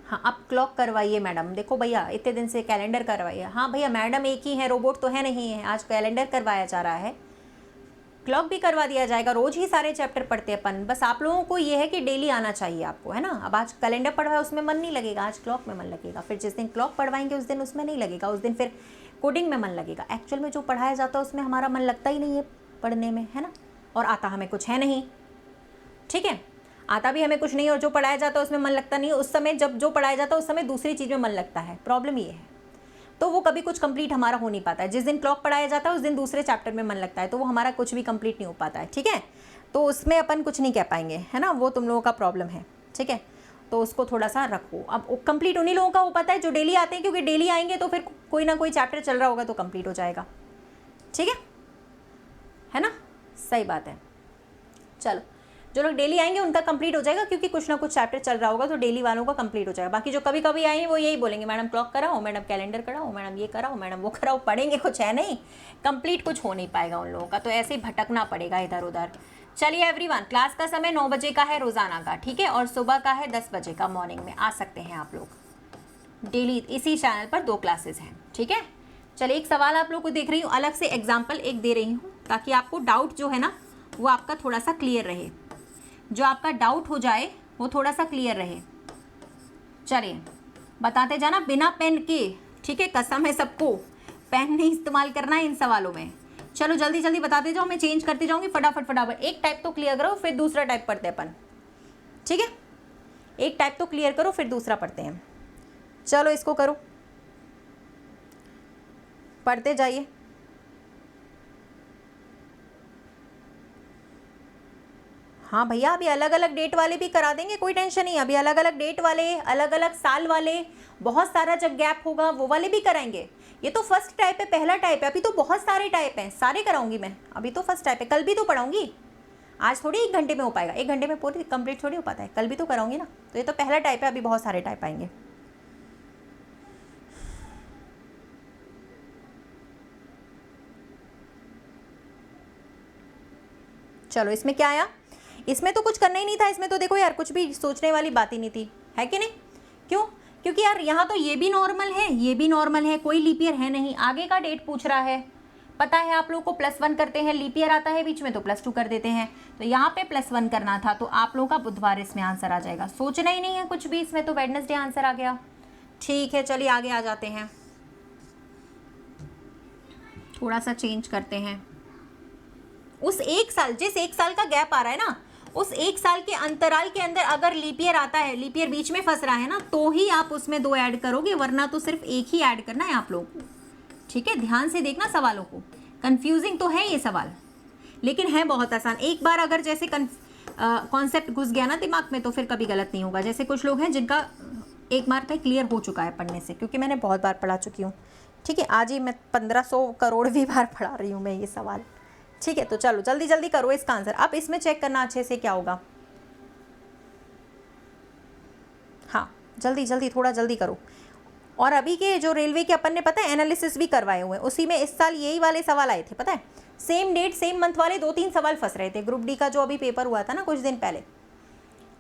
हाँ, आप क्लॉक करवाइए मैडम। देखो भैया, इतने दिन से कैलेंडर करवाइए। हाँ भैया, मैडम एक ही है, रोबोट तो है नहीं है, आज कैलेंडर करवाया जा रहा है, क्लॉक भी करवा दिया जाएगा। रोज़ ही सारे चैप्टर पढ़ते हैं अपन, बस आप लोगों को ये है कि डेली आना चाहिए आपको, है ना। अब आज कैलेंडर पढ़वाया उसमें मन नहीं लगेगा, आज क्लॉक में मन लगेगा, फिर जिस दिन क्लॉक पढ़वाएंगे उस दिन उसमें नहीं लगेगा, उस दिन फिर कोडिंग में मन लगेगा। एक्चुअल में जो पढ़ाया जाता है उसमें हमारा मन लगता ही नहीं है पढ़ने में, है ना, और आता हमें कुछ है नहीं। ठीक है, आता भी हमें कुछ नहीं, और जो पढ़ाया जाता है उसमें मन लगता नहीं है। उस समय जब जो पढ़ाया जाता है उस समय दूसरी चीज़ में मन लगता है, प्रॉब्लम ये है, तो वो कभी कुछ कंप्लीट हमारा हो नहीं पाता है। जिस दिन क्लॉक पढ़ाया जाता है उस दिन दूसरे चैप्टर में मन लगता है, तो वो हमारा कुछ भी कंप्लीट नहीं हो पाता है। ठीक है, तो उसमें अपन कुछ नहीं कह पाएंगे, है ना, वो तुम लोगों का प्रॉब्लम है। ठीक है, तो उसको थोड़ा सा रखो। अब कंप्लीट उन्हीं लोगों का हो पाता है जो डेली आते हैं, क्योंकि डेली आएंगे तो फिर कोई ना कोई चैप्टर चल रहा होगा तो कंप्लीट हो जाएगा। ठीक है ना, सही बात है। चलो, जो लोग डेली आएंगे उनका कंप्लीट हो जाएगा, क्योंकि कुछ ना कुछ चैप्टर चल रहा होगा तो डेली वालों का कंप्लीट हो जाएगा। बाकी जो कभी कभी आए हैं वो यही बोलेंगे मैडम क्लॉक कराओ, मैडम कैलेंडर कराओ, मैडम ये कराओ, मैडम वो कराओ, पढ़ेंगे कुछ है नहीं, कंप्लीट कुछ हो नहीं पाएगा उन लोगों का, तो ऐसे ही भटकना पड़ेगा इधर उधर। चलिए एवरीवन, क्लास का समय 9 बजे का है रोजाना का, ठीक है, और सुबह का है 10 बजे का, मॉर्निंग में आ सकते हैं आप लोग। डेली इसी चैनल पर 2 क्लासेस हैं, ठीक है। चलिए एक सवाल आप लोग को देख रही हूँ, अलग से एग्जाम्पल एक दे रही हूँ ताकि आपको डाउट जो है ना वो आपका थोड़ा सा क्लियर रहे, जो आपका डाउट हो जाए वो थोड़ा सा क्लियर रहे। चलिए बताते जाना बिना पेन के, ठीक है, कसम है सबको, पेन नहीं इस्तेमाल करना है इन सवालों में। चलो जल्दी जल्दी बताते जाओ, मैं चेंज करती जाऊंगी फटाफट फटाफट। एक टाइप तो क्लियर करो फिर दूसरा टाइप पढ़ते हैं अपन, ठीक है, एक टाइप तो क्लियर करो फिर दूसरा पढ़ते हैं। चलो इसको करो, पढ़ते जाइए। हाँ भैया, अभी अलग अलग डेट वाले भी करा देंगे, कोई टेंशन नहीं, अभी अलग अलग डेट वाले, अलग अलग साल वाले, बहुत सारा जब गैप होगा वो वाले भी कराएंगे। ये तो फर्स्ट टाइप है, पहला टाइप है, अभी तो बहुत सारे टाइप हैं, सारे कराऊंगी मैं, अभी तो फर्स्ट टाइप है, कल भी तो पढ़ाऊंगी। आज थोड़ी 1 घंटे में हो पाएगा, 1 घंटे में पूरी कंप्लीट थोड़ी हो पाता है, कल भी तो कराऊंगी ना। तो ये तो पहला टाइप है, अभी बहुत सारे टाइप आएंगे। चलो इसमें क्या आया, इसमें तो कुछ करना ही नहीं था, इसमें तो देखो यार कुछ भी सोचने वाली बात ही नहीं थी, है कि नहीं? क्यों? क्योंकि यार यहाँ तो ये भी नॉर्मल है, ये भी नॉर्मल है, कोई लीप ईयर है नहीं, आगे का डेट पूछ रहा है, पता है आप लोग को +1 करते हैं, लीप ईयर आता है बीच में तो +2 कर देते हैं, तो यहाँ पे +1 करना था, तो आप लोगों का बुधवार इसमें आंसर आ जाएगा, सोचना ही नहीं है कुछ भी, इसमें तो वेडनेसडे आंसर आ गया। ठीक है चलिए आगे आ जाते हैं, थोड़ा सा चेंज करते हैं। उस 1 साल, जिस 1 साल का गैप आ रहा है ना, उस 1 साल के अंतराल के अंदर अगर लीप ईयर आता है, लीप ईयर बीच में फंस रहा है ना, तो ही आप उसमें 2 ऐड करोगे, वरना तो सिर्फ 1 ही ऐड करना है आप लोगों को, ठीक है। ध्यान से देखना सवालों को, कंफ्यूजिंग तो है ये सवाल, लेकिन है बहुत आसान। एक बार अगर जैसे कॉन्सेप्ट घुस गया ना दिमाग में तो फिर कभी गलत नहीं होगा। जैसे कुछ लोग हैं जिनका एक बार में क्लियर हो चुका है पढ़ने से, क्योंकि मैंने बहुत बार पढ़ा चुकी हूँ, ठीक है। आज ही मैं 1500 करोड़वीं बार पढ़ा रही हूँ मैं ये सवाल, ठीक है। तो चलो जल्दी जल्दी करो इसका आंसर। अब इसमें चेक करना अच्छे से क्या होगा, हाँ जल्दी जल्दी थोड़ा जल्दी करो। और अभी के जो रेलवे के अपन ने पता है एनालिसिस भी करवाए हुए हैं, उसी में इस साल यही वाले सवाल आए थे, पता है, सेम डेट सेम मंथ वाले 2-3 सवाल फंस रहे थे। ग्रुप डी का जो अभी पेपर हुआ था ना कुछ दिन पहले,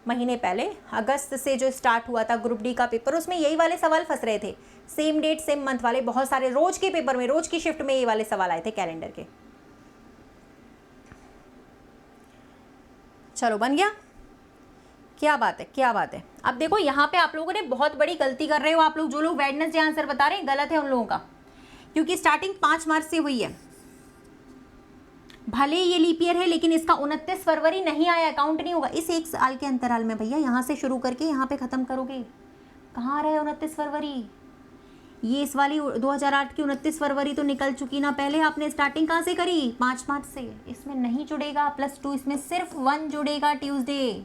महीने पहले, अगस्त से जो स्टार्ट हुआ था ग्रुप डी का पेपर, उसमें यही वाले सवाल फंस रहे थे, सेम डेट सेम मंथ वाले, बहुत सारे रोज के पेपर में, रोज की शिफ्ट में ये वाले सवाल आए थे कैलेंडर के। चलो बन गया, क्या बात है क्या बात है। अब देखो यहाँ पे आप लोगों ने बहुत बड़ी गलती कर रहे हो आप लोग, जो लोग वेडनेसडे आंसर बता रहे हैं, गलत है उन लोगों का, क्योंकि स्टार्टिंग 5 मार्च से हुई है। भले ये लीप ईयर है लेकिन इसका 29 फरवरी नहीं आया, काउंट नहीं होगा इस 1 साल के अंतराल में। भैया यहाँ से शुरू करके यहाँ पे खत्म करोगे, कहाँ रहे 29 फरवरी, ये इस वाली 2008 की 29 फरवरी तो निकल चुकी ना, पहले आपने स्टार्टिंग कहाँ से करी, 5 मार्च से। इसमें नहीं जुड़ेगा +2, इसमें सिर्फ 1 जुड़ेगा ट्यूसडे।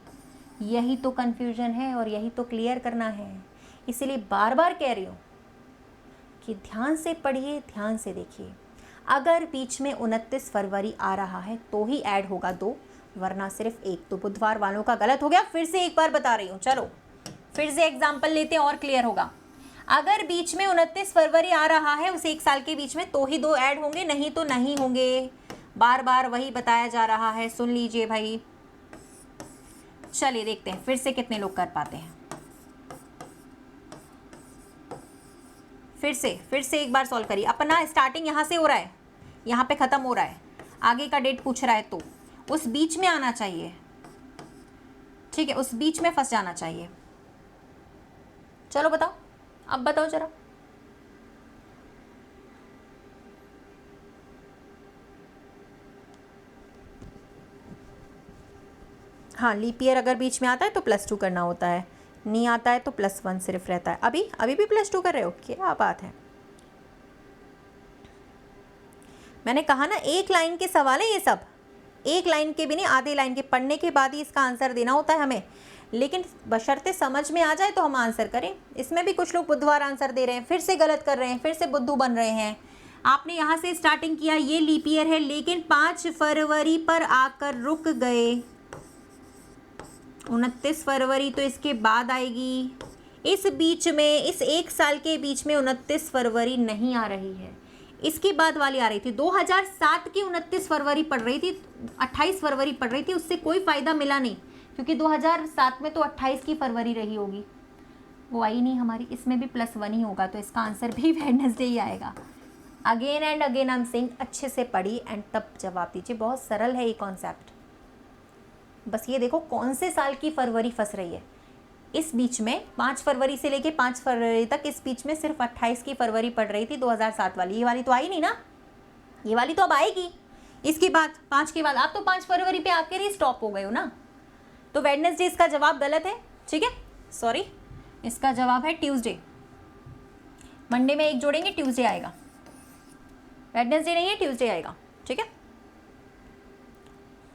यही तो कन्फ्यूजन है और यही तो क्लियर करना है, इसीलिए बार बार कह रही हूँ कि ध्यान से पढ़िए, ध्यान से देखिए। अगर बीच में 29 फरवरी आ रहा है तो ही ऐड होगा 2, वरना सिर्फ 1। तो बुधवार वालों का गलत हो गया, फिर से एक बार बता रही हूँ। चलो फिर से एग्जाम्पल लेते हैं और क्लियर होगा। अगर बीच में 29 फरवरी आ रहा है उस 1 साल के बीच में तो ही 2 ऐड होंगे, नहीं तो नहीं होंगे। बार बार वही बताया जा रहा है, सुन लीजिए भाई। चलिए देखते हैं फिर से कितने लोग कर पाते हैं। फिर से एक बार सॉल्व करिए। अपना स्टार्टिंग यहाँ से हो रहा है, यहाँ पे ख़त्म हो रहा है, आगे का डेट पूछ रहा है तो उस बीच में आना चाहिए, ठीक है, उस बीच में फंस जाना चाहिए। चलो बताओ, अब बताओ जरा। हाँ, लीप ईयर अगर बीच में आता है तो +2 करना होता है, नहीं आता है तो +1 सिर्फ रहता है। अभी भी +2 कर रहे हो, क्या बात है। मैंने कहा ना, एक लाइन के सवाल है ये सब, एक लाइन के भी नहीं, आधे लाइन के पढ़ने के बाद ही इसका आंसर देना होता है हमें, लेकिन बशर्ते समझ में आ जाए तो हम आंसर करें। इसमें भी कुछ लोग बुधवार आंसर दे रहे हैं, फिर से गलत कर रहे हैं, फिर से बुद्धू बन रहे हैं। आपने यहाँ से स्टार्टिंग किया, ये लीप ईयर है, लेकिन 5 फरवरी पर आकर रुक गए। 29 फरवरी तो इसके बाद आएगी। इस बीच में, इस एक साल के बीच में 29 फरवरी नहीं आ रही है, इसके बाद वाली आ रही थी। 2007 की 29 फरवरी पड़ रही थी, 28 फरवरी पड़ रही थी, उससे कोई फ़ायदा मिला नहीं, क्योंकि 2007 में तो 28 की फरवरी रही होगी, वो आई नहीं हमारी। इसमें भी +1 ही होगा, तो इसका आंसर भी वेडनेसडे ही आएगा। Again and again I am saying, अच्छे से पढ़ी एंड तब जवाब दीजिए। बहुत सरल है ये कॉन्सेप्ट। बस ये देखो कौन से साल की फरवरी फंस रही है। इस बीच में 5 फरवरी से लेके 5 फरवरी तक, इस बीच में सिर्फ 28 की फरवरी पड़ रही थी 2007 वाली। ये वाली तो आई नहीं ना, ये वाली तो अब आएगी इसके बाद, 5 के बाद। आप तो 5 फरवरी पे आकर ही स्टॉप हो गए हो ना, तो वेडनेसडे इसका जवाब गलत है, ठीक है, सॉरी। इसका जवाब है ट्यूसडे। मंडे में 1 जोड़ेंगे, ट्यूसडे आएगा। वेडनेसडे नहीं है, ट्यूसडे आएगा, ठीक है।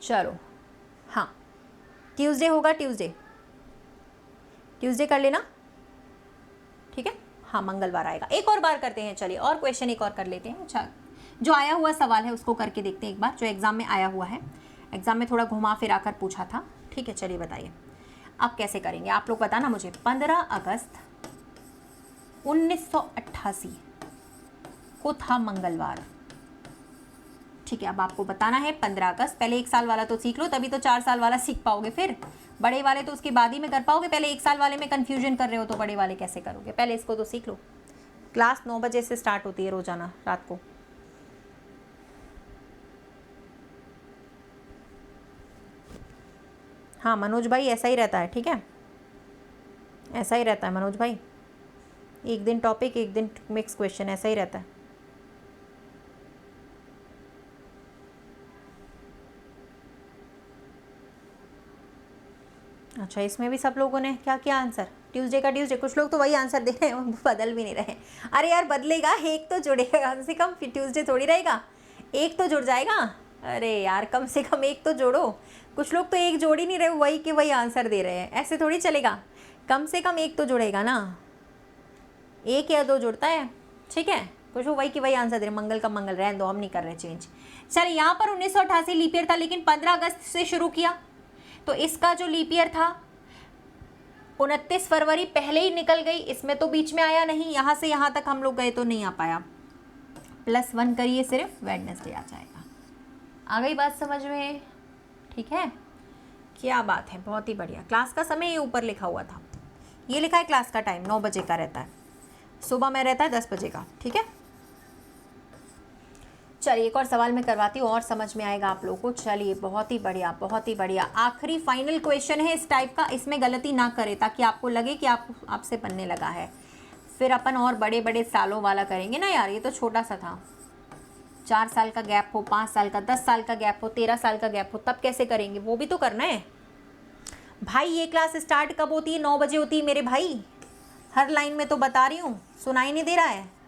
चलो, हाँ ट्यूसडे होगा, ट्यूसडे कर लेना, ठीक है। हाँ मंगलवार आएगा। एक और बार करते हैं, चलिए और क्वेश्चन एक और कर लेते हैं। अच्छा, जो आया हुआ सवाल है उसको करके देखते हैं एक बार, जो एग्जाम में आया हुआ है। एग्जाम में थोड़ा घुमा फिरा कर पूछा था, ठीक है। चलिए बताइए अब कैसे करेंगे, आप लोग बताना मुझे। 15 अगस्त 1988 को था मंगलवार, ठीक है। अब आपको बताना है 15 अगस्त। पहले 1 साल वाला तो सीख लो, तभी तो 4 साल वाला सीख पाओगे। फिर बड़े वाले तो उसके बाद ही में कर पाओगे। पहले 1 साल वाले में कन्फ्यूजन कर रहे हो तो बड़े वाले कैसे करोगे। पहले इसको तो सीख लो। क्लास 9 बजे से स्टार्ट होती है रोजाना रात को। हाँ मनोज भाई, ऐसा ही रहता है, ठीक है, ऐसा ही रहता है मनोज भाई। एक दिन टॉपिक, एक दिन मिक्स क्वेश्चन, ऐसा ही रहता है। अच्छा, इसमें भी सब लोगों ने क्या किया आंसर? ट्यूसडे का ट्यूसडे। कुछ लोग तो वही आंसर दे रहे हैं, बदल भी नहीं रहे। अरे यार बदलेगा, एक तो जुड़ेगा कम से कम, फिर ट्यूसडे थोड़ी रहेगा, एक तो जुड़ जाएगा। अरे यार कम से कम एक तो जोड़ो। कुछ लोग तो एक जोड़ ही नहीं रहे, वही के वही आंसर दे रहे हैं, ऐसे थोड़ी चलेगा। कम से कम एक तो जुड़ेगा ना, 1 या 2 जुड़ता है, ठीक है। कुछ लोग वही के वही आंसर दे रहे, मंगल का मंगल, रहने दो, हम नहीं कर रहे चेंज। चलिए, यहाँ पर 1988 लीप ईयर था, लेकिन 15 अगस्त से शुरू किया, तो इसका जो लीप ईयर था 29 फरवरी पहले ही निकल गई, इसमें तो बीच में आया नहीं। यहाँ से यहाँ तक हम लोग गए तो नहीं आ पाया। +1 करिए, सिर्फ वेडनेसडे आ जाएगा। आ गई बात समझ में, ठीक है। क्या बात है, बहुत ही बढ़िया। क्लास का समय ये ऊपर लिखा हुआ था, ये लिखा है क्लास का टाइम 9 बजे का रहता है, सुबह में रहता है 10 बजे का, ठीक है। चलिए एक और सवाल मैं करवाती हूँ और समझ में आएगा आप लोगों को। चलिए, बहुत ही बढ़िया, बहुत ही बढ़िया। आखिरी फाइनल क्वेश्चन है इस टाइप का, इसमें गलती ना करें ताकि आपको लगे कि आपसे बनने लगा है। फिर अपन और बड़े बड़े सालों वाला करेंगे ना यार, ये तो छोटा सा था। 4 साल का गैप हो, 5 साल का, 10 साल का गैप हो, 13 साल का गैप हो, तब कैसे करेंगे, वो भी तो करना है भाई। ये क्लास स्टार्ट कब होती है? 9 बजे होती है मेरे भाई। हर लाइन में तो बता रही हूँ, सुनाई नहीं दे रहा है।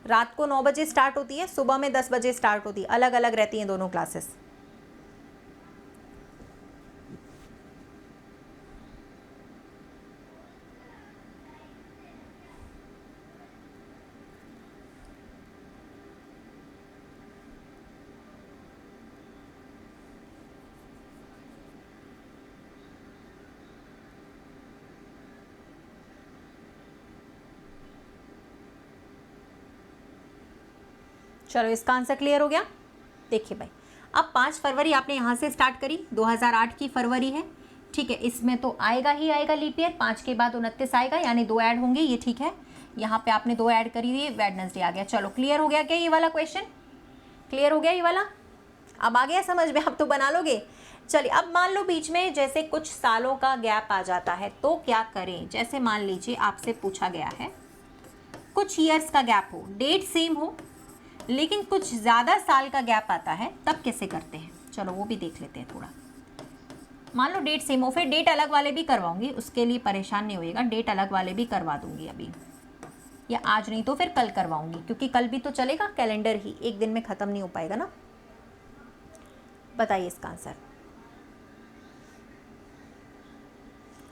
रात को 9 बजे स्टार्ट होती है, सुबह में 10 बजे स्टार्ट होती है, अलग अलग रहती हैं दोनों क्लासेस। चलो, इसका आंसर क्लियर हो गया। देखिए भाई, अब 5 फरवरी आपने यहाँ से स्टार्ट करी, 2008 की फरवरी है, ठीक है। इसमें तो आएगा ही आएगा लीप ईयर, 5 के बाद 29 आएगा, यानी 2 ऐड होंगे, ये ठीक है। यहाँ पे आपने 2 ऐड करी दिए, वेडनेसडे आ गया। चलो, क्लियर हो गया क्या ये वाला क्वेश्चन? क्लियर हो गया ये वाला? अब आ गया समझ में, आप तो बना लोगे। चलिए, अब मान लो बीच में जैसे कुछ सालों का गैप आ जाता है तो क्या करें। जैसे मान लीजिए आपसे पूछा गया है कुछ ईयर्स का गैप हो, डेट सेम हो, लेकिन कुछ ज़्यादा साल का गैप आता है, तब कैसे करते हैं? चलो वो भी देख लेते हैं थोड़ा। मान लो डेट सेम हो, फिर डेट अलग वाले भी करवाऊंगी, उसके लिए परेशान नहीं होइएगा, डेट अलग वाले भी करवा दूंगी अभी, या आज नहीं तो फिर कल करवाऊंगी, क्योंकि कल भी तो चलेगा, कैलेंडर ही एक दिन में ख़त्म नहीं हो पाएगा ना। बताइए इसका आंसर।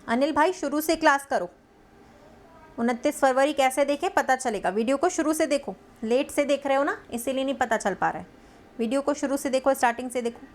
अनिल भाई, शुरू से क्लास करो। 29 फरवरी कैसे देखें पता चलेगा, वीडियो को शुरू से देखो। लेट से देख रहे हो ना, इसीलिए नहीं पता चल पा रहा है। वीडियो को शुरू से देखो, स्टार्टिंग से देखो।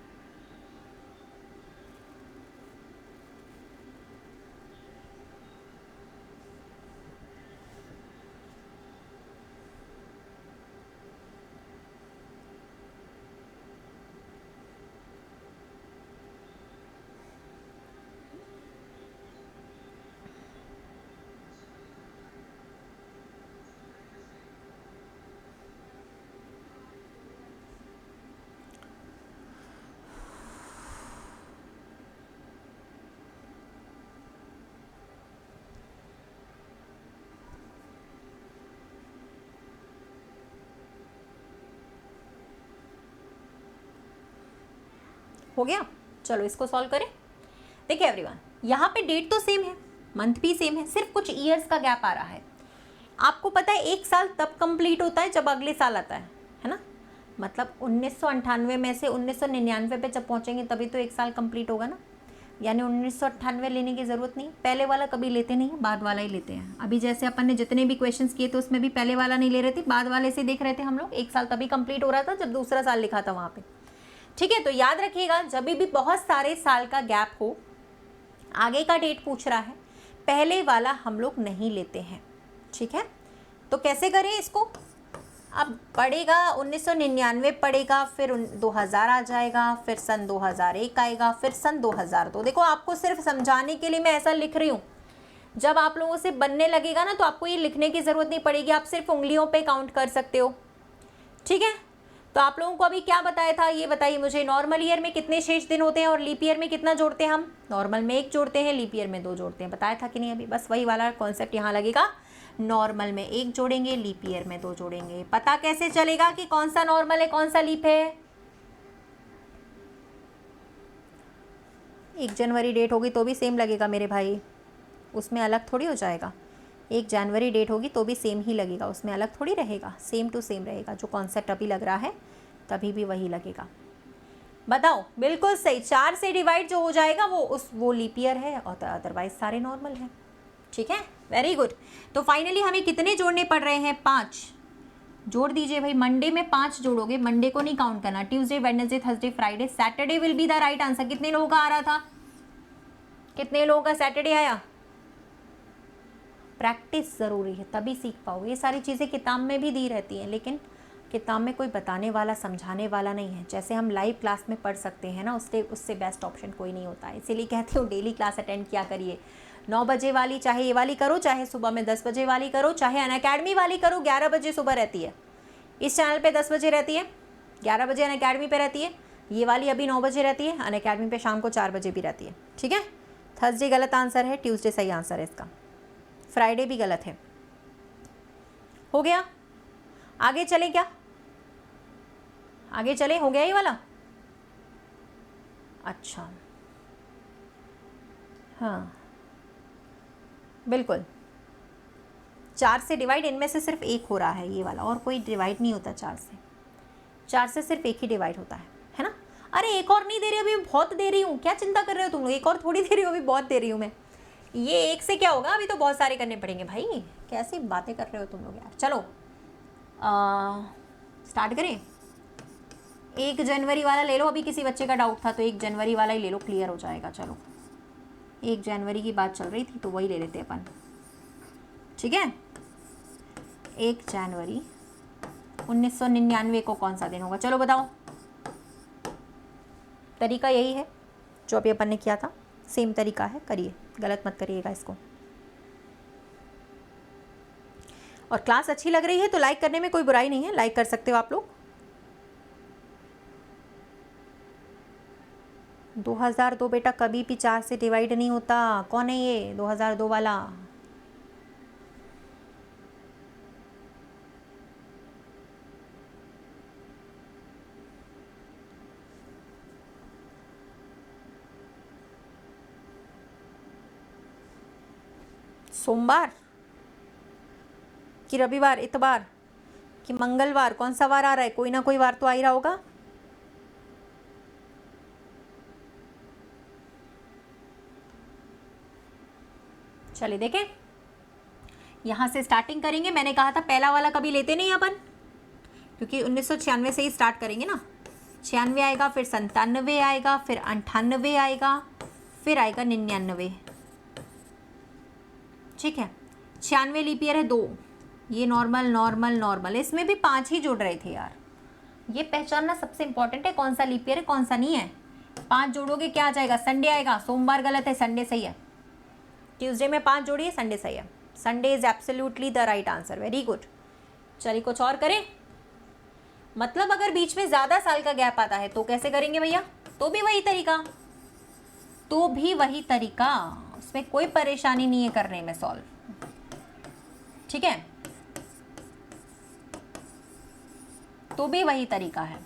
हो गया। चलो इसको सॉल्व करें। देखिए एवरीवन, यहाँ पे डेट तो सेम है, मंथ भी सेम है, सिर्फ कुछ ईयर्स का गैप आ रहा है। आपको पता है 1 साल तब कंप्लीट होता है जब अगले साल आता है ना। मतलब 1998 में से 1999 पे जब पहुँचेंगे तभी तो 1 साल कंप्लीट होगा ना। यानी 1998 लेने की ज़रूरत नहीं, पहले वाला कभी लेते नहीं है, बाद वाला ही लेते हैं। अभी जैसे अपन ने जितने भी क्वेश्चंस किए थे उसमें भी पहले वाला नहीं ले रहे थे, बाद वाले से देख रहे थे हम लोग। 1 साल तभी कंप्लीट हो रहा था जब दूसरा साल लिखा था वहाँ पे। ठीक है, तो याद रखिएगा, जब भी बहुत सारे साल का गैप हो, आगे का डेट पूछ रहा है, पहले वाला हम लोग नहीं लेते हैं। ठीक है, तो कैसे करें इसको? अब पड़ेगा 1999 पड़ेगा, फिर 2000 आ जाएगा, फिर सन 2001 आएगा, फिर सन 2002। देखो आपको सिर्फ समझाने के लिए मैं ऐसा लिख रही हूँ, जब आप लोगों से बनने लगेगा ना तो आपको ये लिखने की ज़रूरत नहीं पड़ेगी, आप सिर्फ उंगलियों पे काउंट कर सकते हो। ठीक है, तो आप लोगों को अभी क्या बताया था ये बताइए मुझे। नॉर्मल ईयर में कितने शेष दिन होते हैं और लीप ईयर में कितना जोड़ते हैं हम? नॉर्मल में 1 जोड़ते हैं, लीप ईयर में 2 जोड़ते हैं। बताया था कि नहीं अभी? बस वही वाला कॉन्सेप्ट यहाँ लगेगा। नॉर्मल में 1 जोड़ेंगे, लीप ईयर में 2 जोड़ेंगे। पता कैसे चलेगा कि कौन सा नॉर्मल है कौन सा लीप है? 1 जनवरी डेट होगी तो भी सेम लगेगा मेरे भाई, उसमें अलग थोड़ी हो जाएगा। 1 जनवरी डेट होगी तो भी सेम ही लगेगा, उसमें अलग थोड़ी रहेगा, सेम टू सेम रहेगा। जो कॉन्सेप्ट अभी लग रहा है तभी भी वही लगेगा। बताओ, बिल्कुल सही। 4 से डिवाइड जो हो जाएगा वो लीप ईयर है और अदरवाइज सारे नॉर्मल है। ठीक है, वेरी गुड। तो फाइनली हमें कितने जोड़ने पड़ रहे हैं? 5 जोड़ दीजिए भाई। मंडे में 5 जोड़ोगे, मंडे को नहीं काउंट करना। Tuesday, Wednesday, Thursday, Friday, Saturday will be the right answer. कितने लोगों का आ रहा था? कितने लोगों का सैटरडे आया? प्रैक्टिस ज़रूरी है तभी सीख पाओगे। ये सारी चीज़ें किताब में भी दी रहती हैं, लेकिन किताब में कोई बताने वाला समझाने वाला नहीं है। जैसे हम लाइव क्लास में पढ़ सकते हैं ना, उससे बेस्ट ऑप्शन कोई नहीं होता है। इसीलिए कहती हूँ डेली क्लास अटेंड किया करिए। 9 बजे वाली चाहे ये वाली करो, चाहे सुबह में 10 बजे वाली करो, चाहे अनअकैडमी वाली करो। 11 बजे सुबह रहती है इस चैनल पे, 10 बजे रहती है, 11 बजे अनअकैडमी पे रहती है। ये वाली अभी 9 बजे रहती है, अनअकैडमी पे शाम को 4 बजे भी रहती है। ठीक है, थर्सडे गलत आंसर है, ट्यूसडे सही आंसर है इसका, फ्राइडे भी गलत है। हो गया? आगे चले क्या? आगे चले? हो गया ये वाला? अच्छा, हाँ बिल्कुल। 4 से डिवाइड इनमें से सिर्फ 1 हो रहा है ये वाला, और कोई डिवाइड नहीं होता 4 से। 4 से सिर्फ 1 ही डिवाइड होता है ना? अरे एक और नहीं दे रही, अभी बहुत दे रही हूँ। क्या चिंता कर रहे हो तुम लोग? एक और थोड़ी दे रही हो, अभी बहुत दे रही हूँ मैं। ये 1 से क्या होगा? अभी तो बहुत सारे करने पड़ेंगे भाई। कैसी बातें कर रहे हो तुम लोग यार। चलो स्टार्ट करें। 1 जनवरी वाला ले लो। अभी किसी बच्चे का डाउट था तो 1 जनवरी वाला ही ले लो, क्लियर हो जाएगा। चलो 1 जनवरी की बात चल रही थी तो वही ले लेते अपन। ठीक है, 1 जनवरी 1999 को कौन सा दिन होगा? चलो बताओ। तरीका यही है जो अभी अपन ने किया था, सेम तरीका है, करिए, गलत मत करिएगा इसको। और क्लास अच्छी लग रही है तो लाइक करने में कोई बुराई नहीं है, लाइक कर सकते हो आप लोग। 2002 बेटा कभी भी 4 से डिवाइड नहीं होता। कौन है ये 2002 वाला? सोमवार कि रविवार, इतवार कि मंगलवार? कौन सा वार आ रहा है? कोई ना कोई वार तो आ ही रहा होगा। चलिए देखें, यहाँ से स्टार्टिंग करेंगे। मैंने कहा था पहला वाला कभी लेते नहीं अपन, क्योंकि 1996 से ही स्टार्ट करेंगे ना। 96 आएगा, फिर 97 आएगा, फिर 98 आएगा, फिर आएगा 99। ठीक है, 96 लीप ईयर है 2। ये नॉर्मल नॉर्मल नॉर्मल, इसमें भी 5 ही जोड़ रहे थे यार। ये पहचानना सबसे इंपॉर्टेंट है, कौन सा लीप ईयर है कौन सा नहीं है। 5 जोड़ोगे क्या आ जाएगा? संडे आएगा। सोमवार गलत है, संडे सही है। ट्यूसडे में 5 जोड़िए, संडे सही है। Sunday is absolutely the right answer. Very good. चलिए कुछ और करें। मतलब अगर बीच में ज़्यादा साल का गैप आता है तो कैसे करेंगे भैया? तो भी वही तरीका, उसमें कोई परेशानी नहीं है करने में सॉल्व। ठीक है, तो भी वही तरीका है।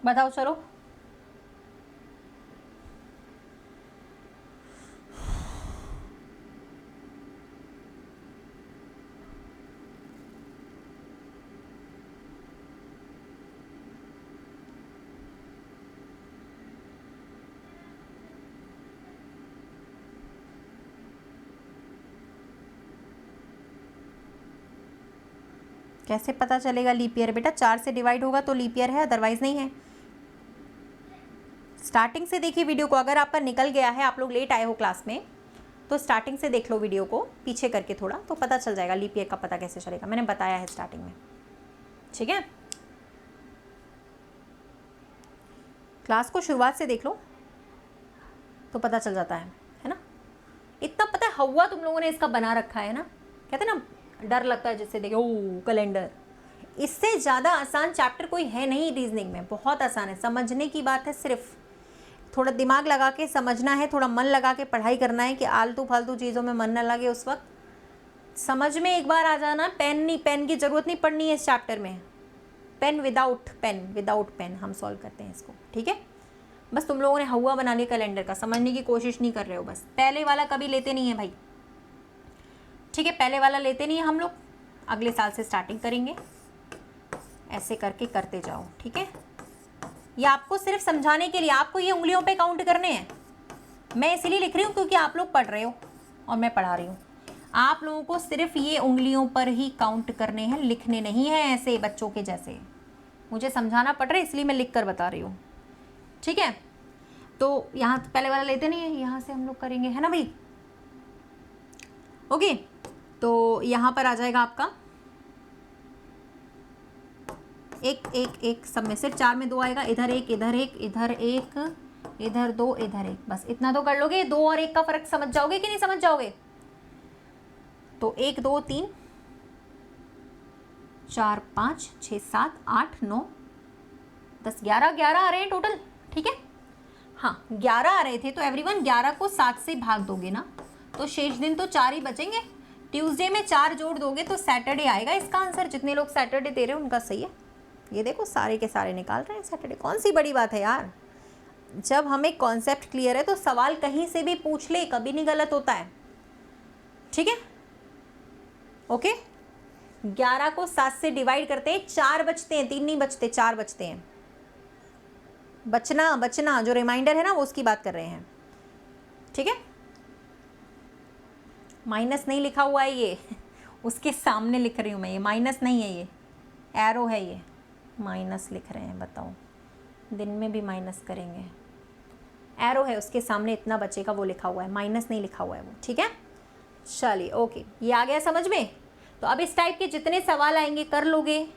बताओ चलो। कैसे पता चलेगा लीप ईयर? बेटा 4 से डिवाइड होगा तो लीप ईयर है, अदरवाइज नहीं है। स्टार्टिंग से देखिए वीडियो को, अगर आप पर निकल गया है, आप लोग लेट आए हो क्लास में, तो स्टार्टिंग से देख लो वीडियो को पीछे करके थोड़ा, तो पता चल जाएगा लीप ईयर का पता कैसे चलेगा। मैंने बताया है स्टार्टिंग में, ठीक है। क्लास को शुरुआत से देख लो तो पता चल जाता है ना। इतना पता है हवा तुम लोगों ने इसका बना रखा है ना, कहते हैं ना डर लगता है जिससे देखे, ओ कैलेंडर। इससे ज़्यादा आसान चैप्टर कोई है नहीं रीजनिंग में, बहुत आसान है। समझने की बात है, सिर्फ थोड़ा दिमाग लगा के समझना है, थोड़ा मन लगा के पढ़ाई करना है कि आलतू फालतू चीज़ों में मन न लगे। उस वक्त समझ में एक बार आ जाना, पेन की ज़रूरत नहीं पड़नी है इस चैप्टर में। विदाउट पेन हम सॉल्व करते हैं इसको, ठीक है। बस तुम लोगों ने हवा बना लिया कैलेंडर का, समझने की कोशिश नहीं कर रहे हो। बस पहले वाला कभी लेते नहीं है भाई, ठीक है। पहले वाला लेते नहीं है हम लोग, अगले साल से स्टार्टिंग करेंगे। ऐसे करके करते जाओ, ठीक है। ये आपको सिर्फ समझाने के लिए, आपको ये उंगलियों पे काउंट करने हैं। मैं इसीलिए लिख रही हूँ क्योंकि आप लोग पढ़ रहे हो और मैं पढ़ा रही हूँ। आप लोगों को सिर्फ ये उंगलियों पर ही काउंट करने हैं, लिखने नहीं है ऐसे बच्चों के जैसे। मुझे समझाना पड़ रहा है इसलिए मैं लिख कर बता रही हूँ, ठीक है। तो यहाँ पहले वाला लेते नहीं है, यहाँ से हम लोग करेंगे, है ना भाई। ओके, तो यहाँ पर आ जाएगा आपका एक सब में, सिर्फ 4 में 2 आएगा। इधर एक, इधर एक, इधर एक, इधर 2, इधर एक, बस इतना तो कर लोगे। 2 और 1 का फर्क समझ जाओगे कि नहीं समझ जाओगे? तो 1 2 3 4 5 6 7 8 9 10 11 आ रहे हैं टोटल, ठीक है। हाँ 11 आ रहे थे, तो एवरीवन 11 को 7 से भाग दोगे ना, तो शेष दिन तो 4 ही बचेंगे। ट्यूसडे में 4 जोड़ दोगे तो सैटरडे आएगा इसका आंसर। जितने लोग सैटरडे दे रहे हैं उनका सही है। ये देखो सारे के सारे निकाल रहे हैं सैटरडे। कौन सी बड़ी बात है यार, जब हमें कॉन्सेप्ट क्लियर है तो सवाल कहीं से भी पूछ ले, कभी नहीं गलत होता है, ठीक है। ओके, 11 को 7 से डिवाइड करते हैं, 4 बचते हैं, 3 नहीं बचते, 4 बचते हैं। बचना जो रिमाइंडर है ना वो उसकी बात कर रहे हैं, ठीक है। माइनस नहीं लिखा हुआ है ये उसके सामने लिख रही हूँ मैं, ये माइनस नहीं है, ये एरो है, ये माइनस लिख रहे हैं। बताओ, दिन में भी माइनस करेंगे, एरो है उसके सामने, इतना बचेगा वो लिखा हुआ है, माइनस नहीं लिखा हुआ है वो, ठीक है। चलिए ओके, ये आ गया समझ में। तो अब इस टाइप के जितने सवाल आएंगे कर लोगे,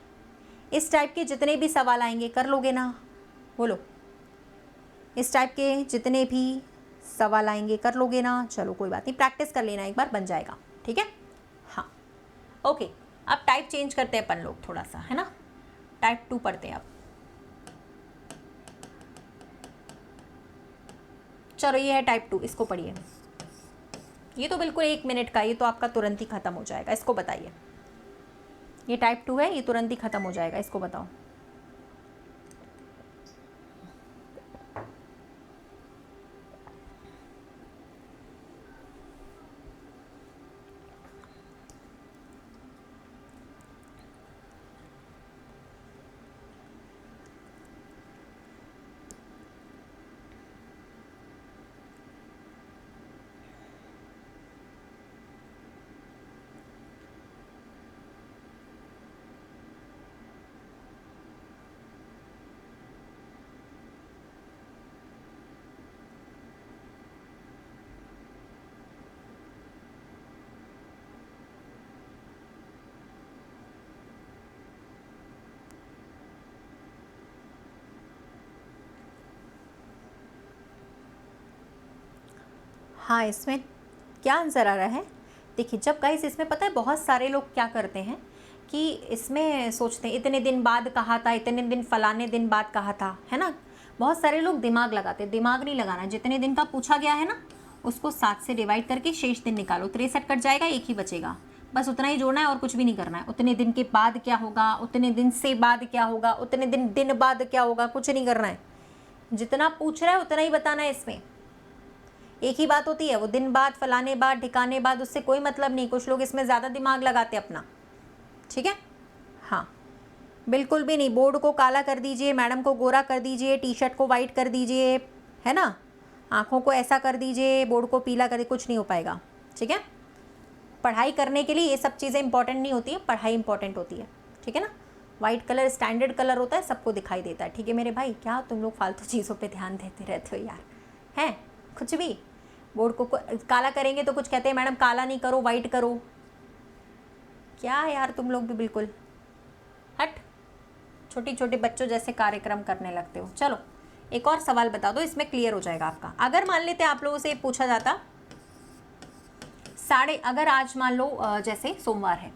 इस टाइप के जितने भी सवाल आएंगे कर लोगे ना, बोलो। इस टाइप के जितने भी सवाल आएंगे कर लोगे ना। चलो कोई बात नहीं, प्रैक्टिस कर लेना, एक बार बन जाएगा, ठीक है। हाँ ओके, अब टाइप चेंज करते हैं अपन लोग थोड़ा सा, है ना। टाइप 2 पढ़ते हैं अब। चलो ये है टाइप 2, इसको पढ़िए। ये तो बिल्कुल 1 मिनट का, ये तो आपका तुरंत ही ख़त्म हो जाएगा। इसको बताइए, ये टाइप 2 है, ये तुरंत ही ख़त्म हो जाएगा। इसको बताओ। हाँ, इसमें क्या आंसर आ रहा है? देखिए जब गाइस इसमें पता है बहुत सारे लोग क्या करते हैं कि इसमें सोचते हैं इतने दिन बाद कहा था, इतने दिन फलाने दिन बाद कहा था, है ना। बहुत सारे लोग दिमाग लगाते हैं, दिमाग नहीं लगाना। जितने दिन का पूछा गया है ना उसको 7 से डिवाइड करके शेष दिन निकालो, 63 कट जाएगा, 1 ही बचेगा। बस उतना ही जोड़ना है और कुछ भी नहीं करना है। उतने दिन के बाद क्या होगा, उतने दिन से बाद क्या होगा, उतने दिन बाद क्या होगा, कुछ नहीं करना है। जितना पूछ रहा है उतना ही बताना है। इसमें एक ही बात होती है, वो दिन बाद, फलाने बाद, ठिकाने बाद, उससे कोई मतलब नहीं। कुछ लोग इसमें ज़्यादा दिमाग लगाते हैं अपना, ठीक है। हाँ, बिल्कुल भी नहीं। बोर्ड को काला कर दीजिए, मैडम को गोरा कर दीजिए, टी शर्ट को वाइट कर दीजिए, है ना, आँखों को ऐसा कर दीजिए, बोर्ड को पीला कर दीजिए, कुछ नहीं हो पाएगा, ठीक है। पढ़ाई करने के लिए ये सब चीज़ें इंपॉर्टेंट नहीं होती है, पढ़ाई इंपॉर्टेंट होती है, ठीक है ना। वाइट कलर स्टैंडर्ड कलर होता है, सबको दिखाई देता है, ठीक है मेरे भाई। क्या तुम लोग फालतू चीज़ों पे ध्यान देते रहते हो यार, हैं कुछ भी। बोर्ड को काला करेंगे तो कुछ कहते हैं मैडम काला नहीं करो, वाइट करो। क्या यार तुम लोग भी बिल्कुल हट, छोटी छोटे बच्चों जैसे कार्यक्रम करने लगते हो। चलो एक और सवाल बता दो, इसमें क्लियर हो जाएगा आपका। अगर मान लेते आप लोगों से पूछा जाता अगर आज मान लो जैसे सोमवार है,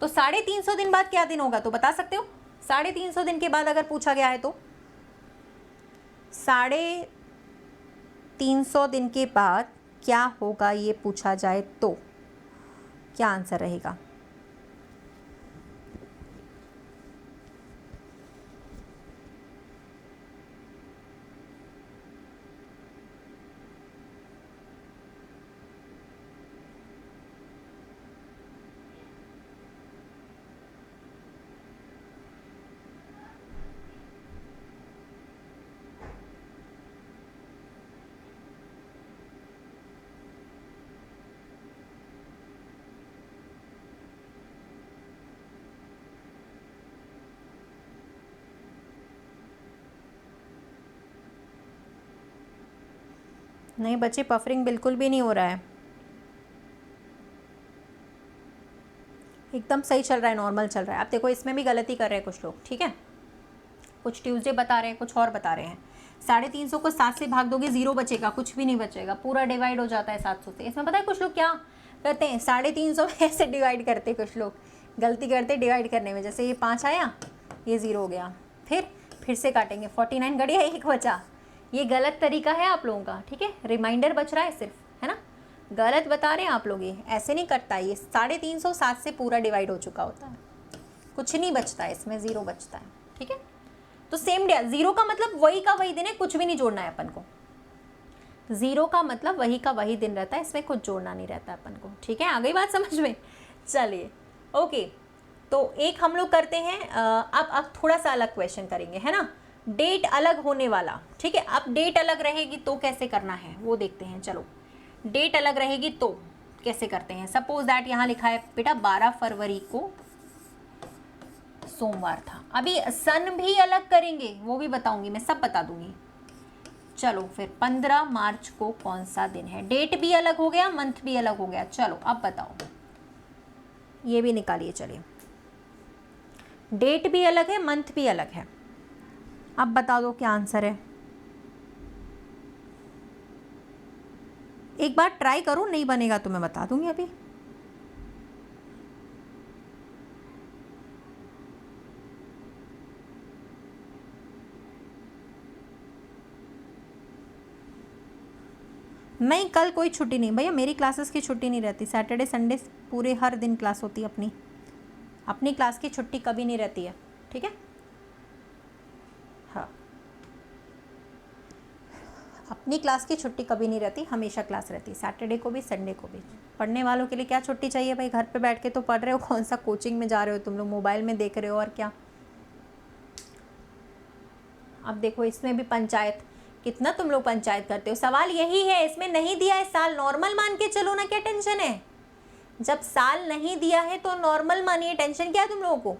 तो 350 दिन बाद क्या दिन होगा, तो बता सकते हो? 350 दिन के बाद अगर पूछा गया है तो 350 दिन के बाद क्या होगा, ये पूछा जाए तो क्या आंसर रहेगा? नहीं बच्चे, पफरिंग बिल्कुल भी नहीं हो रहा है, एकदम सही चल रहा है, नॉर्मल चल रहा है। आप देखो इसमें भी गलती कर रहे हैं कुछ लोग, ठीक है। कुछ ट्यूसडे बता रहे हैं, कुछ और बता रहे हैं। 350 को 7 से भाग दोगे, 0 बचेगा, कुछ भी नहीं बचेगा, पूरा डिवाइड हो जाता है 700 से। इसमें पता है कुछ लोग क्या करते हैं, 350 में ऐसे डिवाइड करते, कुछ लोग गलती करते डिवाइड करने में। जैसे ये 5 आया, ये 0 हो गया, फिर से काटेंगे, 49 गड़िया, 1 बचा। ये गलत तरीका है आप लोगों का, ठीक है। रिमाइंडर बच रहा है सिर्फ, है ना, गलत बता रहे हैं आप लोग। ये ऐसे नहीं करता है, ये 350 7 से पूरा डिवाइड हो चुका होता है, कुछ नहीं बचता है इसमें, 0 बचता है, ठीक है। तो सेम डे, 0 का मतलब वही का वही दिन है, कुछ भी नहीं जोड़ना है अपन को। 0 का मतलब वही का वही दिन रहता है, इसमें कुछ जोड़ना नहीं रहता अपन को, ठीक है। आ गई बात समझ में? चलिए ओके, तो एक हम लोग करते हैं। अब थोड़ा सा अलग क्वेश्चन करेंगे, है ना। डेट अलग होने वाला, ठीक है। अब डेट अलग रहेगी तो कैसे करना है वो देखते हैं। चलो डेट अलग रहेगी तो कैसे करते हैं। सपोज दैट यहाँ लिखा है बेटा 12 फरवरी को सोमवार था। अभी सन भी अलग करेंगे, वो भी बताऊंगी मैं, सब बता दूंगी। चलो फिर 15 मार्च को कौन सा दिन है। डेट भी अलग हो गया, मंथ भी अलग हो गया। चलो अब बताओ, ये भी निकालिए। चलिए डेट भी अलग है, मंथ भी अलग है। अब बता दो क्या आंसर है। एक बार ट्राई करो, नहीं बनेगा तो मैं बता दूंगी अभी। नहीं कल कोई छुट्टी नहीं भैया, मेरी क्लासेस की छुट्टी नहीं रहती। सैटरडे संडे पूरे हर दिन क्लास होती है अपनी क्लास की छुट्टी कभी नहीं रहती है, ठीक है। हाँ, अपनी क्लास की छुट्टी कभी नहीं रहती, हमेशा क्लास रहती है, सैटरडे को भी संडे को भी। पढ़ने वालों के लिए क्या छुट्टी चाहिए भाई, घर पे बैठ के तो पढ़ रहे हो, कौन सा कोचिंग में जा रहे हो तुम लोग, मोबाइल में देख रहे हो और क्या। अब देखो इसमें भी पंचायत, कितना तुम लोग पंचायत करते हो। सवाल यही है, इसमें नहीं दिया है साल, नॉर्मल मान के चलो ना, क्या टेंशन है। जब साल नहीं दिया है तो नॉर्मल मानिए, टेंशन क्या है तुम लोगों को।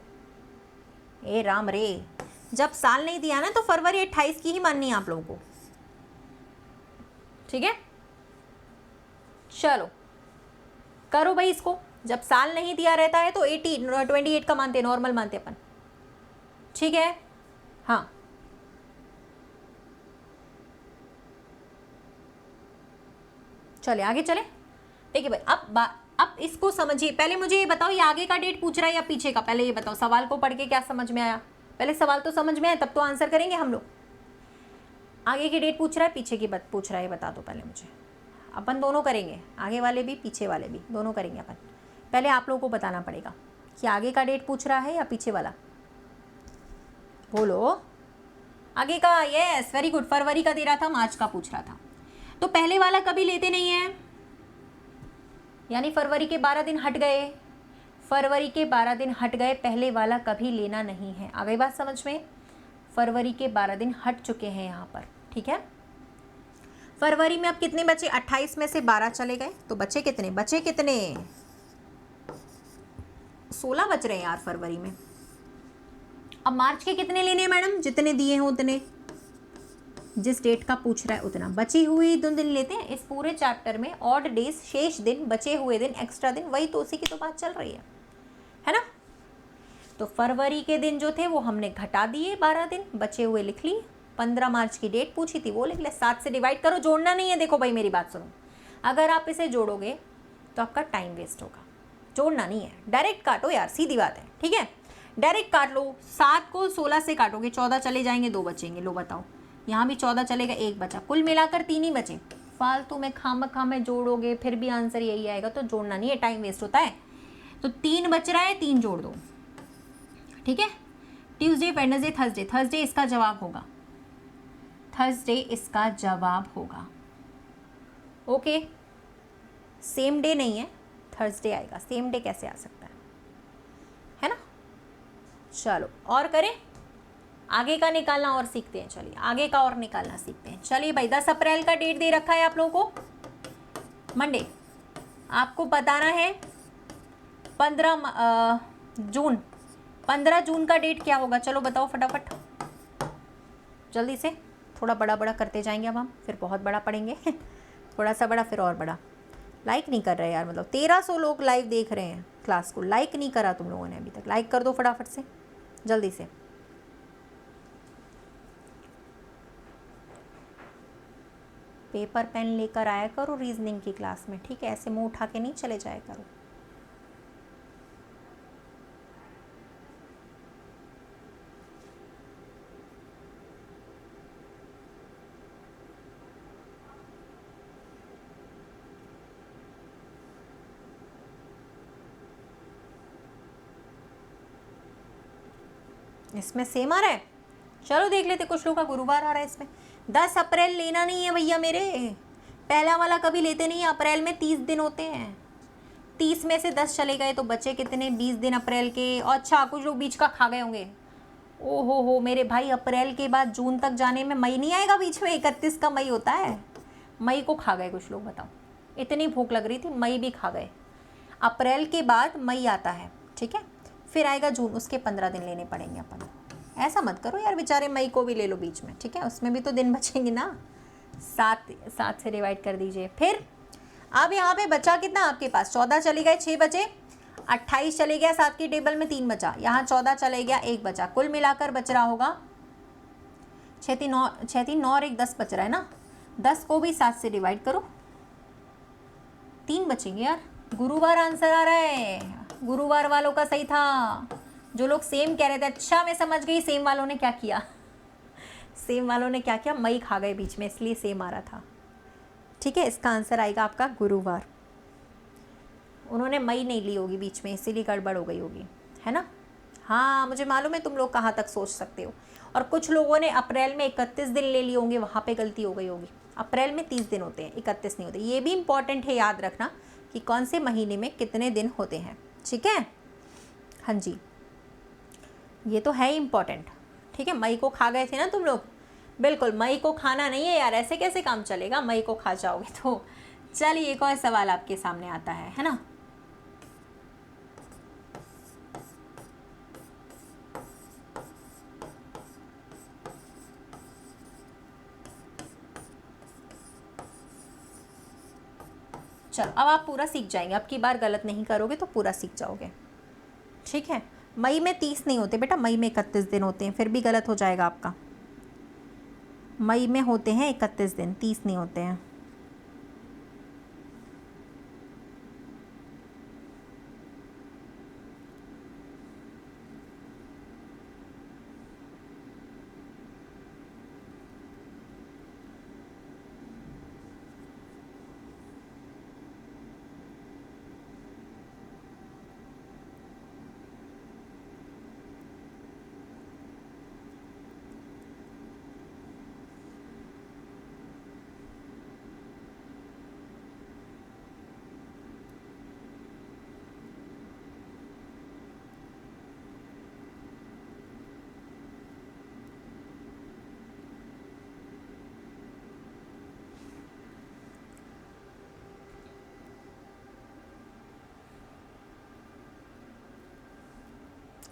ए राम रे, जब साल नहीं दिया ना तो फरवरी 28 की ही माननी है आप लोगों को, ठीक है। चलो करो भाई इसको। जब साल नहीं दिया रहता है तो 28 का मानते, नॉर्मल मानते अपन, ठीक है। हाँ चले आगे चले। देखिए भाई अब इसको समझिए। पहले मुझे ये बताओ, ये आगे का डेट पूछ रहा है या पीछे का, पहले ये बताओ। सवाल को पढ़ के क्या समझ में आया, पहले सवाल तो समझ में आया तब तो आंसर करेंगे हम लोग। आगे की डेट पूछ रहा है, पीछे की बात पूछ रहा है, बता दो पहले मुझे। अपन दोनों करेंगे, आगे वाले भी पीछे वाले भी दोनों करेंगे अपन। पहले आप लोगों को बताना पड़ेगा कि आगे का डेट पूछ रहा है या पीछे वाला। बोलो आगे का। Yes very good. फरवरी का दे रहा था, मार्च का पूछ रहा था। तो पहले वाला कभी लेते नहीं है, यानी फरवरी के 12 दिन हट गए, फरवरी के 12 दिन हट गए, पहले वाला कभी लेना नहीं है। आ गई बात समझ में? फरवरी के 12 दिन हट चुके हैं यहाँ पर, ठीक है। फरवरी में अब कितने बचे? 28 में से 12 चले गए, तो बचे कितने? 16 बच रहे हैं यार फरवरी में। अब मार्च के कितने लेने हैं मैडम? जितने दिए हैं उतने, जिस डेट का पूछ रहा है उतना। बची हुई 2 दिन लेते हैं इस पूरे चैप्टर में, ऑड डेज, शेष दिन, बचे हुए दिन, एक्स्ट्रा दिन, वही तो उसी की तो बात चल रही है ना। तो फरवरी के दिन जो थे वो हमने घटा दिए, 12 दिन बचे हुए लिख लिए। 15 मार्च की डेट पूछी थी वो लिख ले। 7 से डिवाइड करो, जोड़ना नहीं है। देखो भाई मेरी बात सुनो, अगर आप इसे जोड़ोगे तो आपका टाइम वेस्ट होगा, जोड़ना नहीं है, डायरेक्ट काटो यार, सीधी बात है, ठीक है। डायरेक्ट काट लो। 7 को 16 से काटोगे, 14 चले जाएंगे, 2 बचेंगे। लो बताओ, यहाँ भी 14 चलेगा, 1 बचा, कुल मिलाकर 3 ही बचे। फालतू में खामखा में जोड़ोगे फिर भी आंसर यही आएगा, तो जोड़ना नहीं है, टाइम वेस्ट होता है। तो 3 बच रहा है, 3 जोड़ दो, ठीक है। ट्यूसडे, वेडनेसडे, थर्सडे, थर्सडे इसका जवाब होगा, थर्सडे इसका जवाब होगा। ओके, सेम डे नहीं है, थर्सडे आएगा। सेम डे कैसे आ सकता है ना। चलो और करें, आगे का निकालना और सीखते हैं। चलिए आगे का और निकालना सीखते हैं। चलिए भाई 10 अप्रैल का डेट दे रखा है आप लोगों को, मंडे। आपको बताना है 15 जून, 15 जून का डेट क्या होगा? चलो बताओ फटाफट जल्दी से। थोड़ा बड़ा बड़ा करते जाएंगे अब हम, फिर बहुत बड़ा पढ़ेंगे थोड़ा सा बड़ा फिर और बड़ा। लाइक नहीं कर रहे यार, मतलब 1300 लोग लाइव देख रहे हैं क्लास को, लाइक नहीं करा तुम लोगों ने अभी तक। लाइक कर दो फटाफट से, जल्दी से। पेपर पेन लेकर आया करो रीजनिंग की क्लास में, ठीक है। ऐसे मुंह उठा के नहीं चले जाया करो। इसमें सेम आ रहा है, चलो देख लेते। कुछ लोग का गुरुवार आ रहा है इसमें। 10 अप्रैल लेना नहीं है भैया मेरे, पहला वाला कभी लेते नहीं है। अप्रैल में 30 दिन होते हैं, 30 में से 10 चले गए तो बचे कितने? 20 दिन अप्रैल के। अच्छा, कुछ लोग बीच का खा गए होंगे। ओ हो मेरे भाई, अप्रैल के बाद जून तक जाने में मई नहीं आएगा बीच में? 31 का मई होता है, मई को खा गए कुछ लोग। बताओ, इतनी भूख लग रही थी, मई भी खा गए। अप्रैल के बाद मई आता है, ठीक है, फिर आएगा जून, उसके 15 दिन लेने पड़ेंगे अपन। ऐसा मत करो यार, बेचारे मई को भी ले लो बीच में, ठीक है, उसमें भी तो दिन बचेंगे ना। 7 से डिवाइड कर दीजिए। फिर अब यहाँ पे बचा कितना आपके पास? 14 चले गए, 6 बचे। 28 चले गया, 7 की टेबल में 3 बचा। यहाँ 14 चले गया, 1 बचा। कुल मिलाकर बच रहा होगा 6 3 9 और 1 10 बच रहा है ना। 10 को भी 7 से डिवाइड करो, 3 बचेंगे यार। गुरुवार आंसर आ रहा है, गुरुवार वालों का सही था। जो लोग सेम कह रहे थे, अच्छा मैं समझ गई सेम वालों ने क्या किया। सेम वालों ने क्या किया? मई खा गए बीच में, इसलिए सेम आ रहा था, ठीक है। इसका आंसर आएगा आपका गुरुवार। उन्होंने मई नहीं ली होगी बीच में, इसीलिए गड़बड़ हो गई होगी, है ना। हाँ मुझे मालूम है तुम लोग कहाँ तक सोच सकते हो। और कुछ लोगों ने अप्रैल में 31 दिन ले लिए होंगे, वहाँ पे गलती हो गई होगी। अप्रैल में 30 दिन होते हैं, 31 नहीं होते। ये भी इंपॉर्टेंट है याद रखना कि कौन से महीने में कितने दिन होते हैं, ठीक है। हाँ जी, ये तो है इम्पॉर्टेंट, ठीक है। मई को खा गए थे ना तुम लोग, बिल्कुल मई को खाना नहीं है यार, ऐसे कैसे काम चलेगा, मई को खा जाओगे तो। चलिए एक और सवाल आपके सामने आता है ना। चलो अब आप पूरा सीख जाएंगे, अब की बार गलत नहीं करोगे तो पूरा सीख जाओगे, ठीक है। मई में 30 नहीं होते बेटा, मई में 31 दिन होते हैं, फिर भी गलत हो जाएगा आपका। मई में होते हैं 31 दिन, 30 नहीं होते हैं।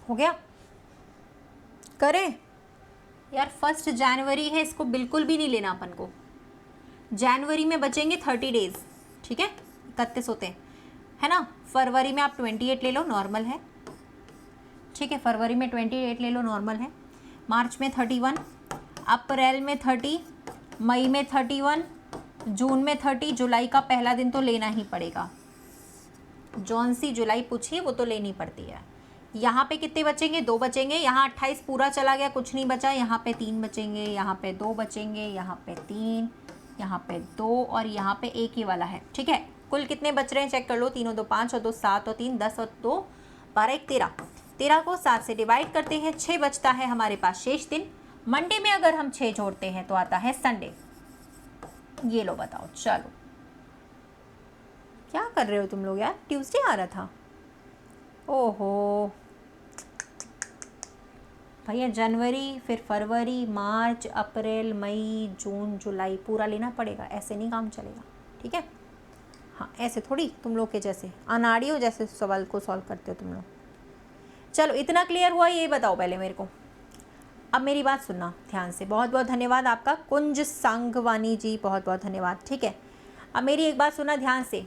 हो गया? करें यार, 1 जनवरी है, इसको बिल्कुल भी नहीं लेना अपन को। जनवरी में बचेंगे 30 डेज, ठीक है, 31 होते हैं, है ना। फरवरी में आप 28 ले लो, नॉर्मल है, ठीक है, फरवरी में 28 ले लो, नॉर्मल है। मार्च में 31, अप्रैल में 30, मई में 31, जून में 30, जुलाई का पहला दिन तो लेना ही पड़ेगा। जौन सी जुलाई पूछिए वो तो लेनी पड़ती है। यहाँ पे कितने बचेंगे? 2 बचेंगे। यहाँ 28 पूरा चला गया, कुछ नहीं बचा। यहाँ पे 3 बचेंगे, यहाँ पे 2 बचेंगे, यहाँ पे 3, यहाँ पे 2 और यहाँ पे 1 ही वाला है, ठीक है। कुल कितने बच रहे हैं चेक कर लो। 3 और 2 5 और 2 7 और 3 10 और 2 12 1 13। 13 को 7 से डिवाइड करते हैं, 6 बचता है हमारे पास शेष दिन। मंडे में अगर हम 6 जोड़ते हैं तो आता है संडे। ये लो बताओ। चलो क्या कर रहे हो तुम लोग यार? ट्यूसडे आ रहा था। ओहो भैया, जनवरी, फिर फरवरी, मार्च, अप्रैल, मई, जून, जुलाई पूरा लेना पड़ेगा, ऐसे नहीं काम चलेगा, ठीक है। हाँ, ऐसे थोड़ी तुम लोग के जैसे अनाड़ियों जैसे सवाल को सॉल्व करते हो तुम लोग। चलो इतना क्लियर हुआ, ये बताओ पहले मेरे को। अब मेरी बात सुनना ध्यान से। बहुत बहुत धन्यवाद आपका कुंज सांगवानी जी, बहुत बहुत धन्यवाद, ठीक है। अब मेरी एक बात सुनना ध्यान से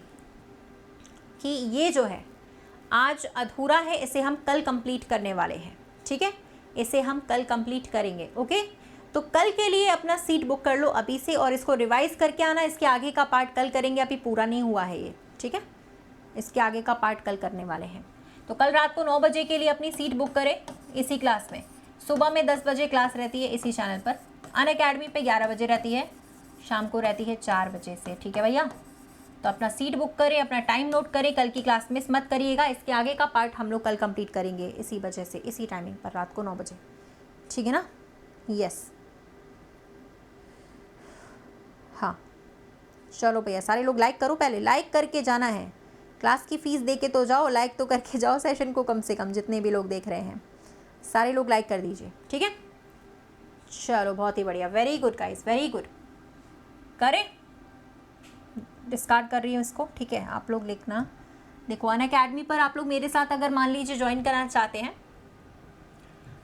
कि ये जो है आज अधूरा है, इसे हम कल कंप्लीट करने वाले हैं, ठीक है। इसे हम कल कंप्लीट करेंगे, ओके। तो कल के लिए अपना सीट बुक कर लो अभी से और इसको रिवाइज करके आना। इसके आगे का पार्ट कल करेंगे, अभी पूरा नहीं हुआ है ये, ठीक है। इसके आगे का पार्ट कल करने वाले हैं। तो कल रात को 9 बजे के लिए अपनी सीट बुक करें इसी क्लास में। सुबह में 10 बजे क्लास रहती है इसी चैनल पर। अनअकैडमी पे 11 बजे रहती है, शाम को रहती है 4 बजे से, ठीक है भैया। तो अपना सीट बुक करें, अपना टाइम नोट करें, कल की क्लास मिस मत करिएगा। इसके आगे का पार्ट हम लोग कल कंप्लीट करेंगे इसी वजह से, इसी टाइमिंग पर रात को 9 बजे, ठीक है ना। यस, हाँ चलो भैया, सारे लोग लाइक करो, पहले लाइक करके जाना है। क्लास की फ़ीस दे के तो जाओ, लाइक तो करके जाओ सेशन को कम से कम, जितने भी लोग देख रहे हैं सारे लोग लाइक कर दीजिए, ठीक है। चलो बहुत ही बढ़िया, very good guys, very good. करें, डिस्कार्ड कर रही हूँ इसको, ठीक है। आप लोग लिखना, देखो अनअकैडमी पर आप लोग मेरे साथ अगर मान लीजिए ज्वाइन करना चाहते हैं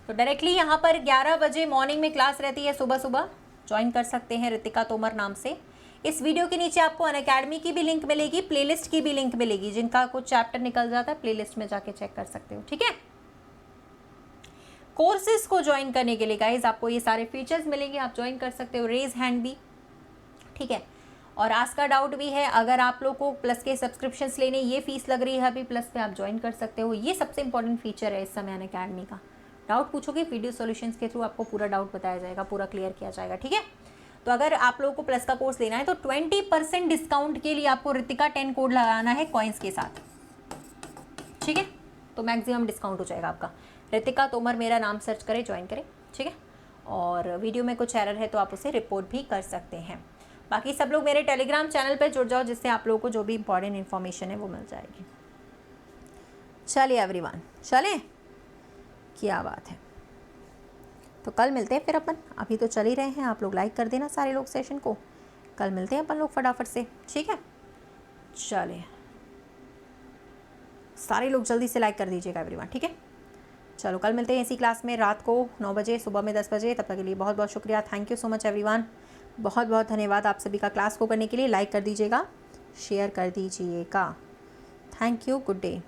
तो डायरेक्टली यहाँ पर 11 बजे मॉर्निंग में क्लास रहती है, सुबह सुबह ज्वाइन कर सकते हैं रितिका तोमर नाम से। इस वीडियो के नीचे आपको अनअकैडमी की भी लिंक मिलेगी, प्लेलिस्ट की भी लिंक मिलेगी। जिनका कुछ चैप्टर निकल जाता है प्लेलिस्ट में जाके चेक कर सकते हो, ठीक है। कोर्सेज को ज्वाइन करने के लिए गाइज आपको ये सारे फीचर्स मिलेंगे, आप ज्वाइन कर सकते हो। रेज हैंड भी, ठीक है, और आस्क का डाउट भी है। अगर आप लोग को प्लस के सब्सक्रिप्शंस लेने ये फीस लग रही है अभी प्लस पे, आप ज्वाइन कर सकते हो। ये सबसे इंपॉर्टेंट फीचर है इस समय अनअकैडमी का। डाउट पूछोगे, वीडियो सॉल्यूशंस के थ्रू आपको पूरा डाउट बताया जाएगा, पूरा क्लियर किया जाएगा, ठीक है। तो अगर आप लोगों को प्लस का कोर्स लेना है तो 20% डिस्काउंट के लिए आपको रितिका 10 कोड लगाना है कॉइन्स के साथ, ठीक है। तो मैक्सिमम डिस्काउंट हो जाएगा आपका। रितिका तोमर मेरा नाम सर्च करें, ज्वाइन करें, ठीक है। और वीडियो में कुछ एरर है तो आप उसे रिपोर्ट भी कर सकते हैं। बाकी सब लोग मेरे टेलीग्राम चैनल पर जुड़ जाओ, जिससे आप लोगों को जो भी इंपॉर्टेंट इन्फॉर्मेशन है वो मिल जाएगी। चलिए एवरीवन, चलें, क्या बात है। तो कल मिलते हैं फिर अपन, अभी तो चल ही रहे हैं। आप लोग लाइक कर देना सारे लोग सेशन को, कल मिलते हैं अपन लोग फटाफट से, ठीक है। चलिए सारे लोग जल्दी से लाइक कर दीजिएगा एवरीवन, ठीक है। चलो कल मिलते हैं इसी क्लास में रात को 9 बजे, सुबह में 10 बजे। तब तक के लिए बहुत बहुत शुक्रिया, thank you so much everyone. बहुत बहुत धन्यवाद आप सभी का क्लास को करने के लिए। लाइक कर दीजिएगा, शेयर कर दीजिएगा। Thank you, good day.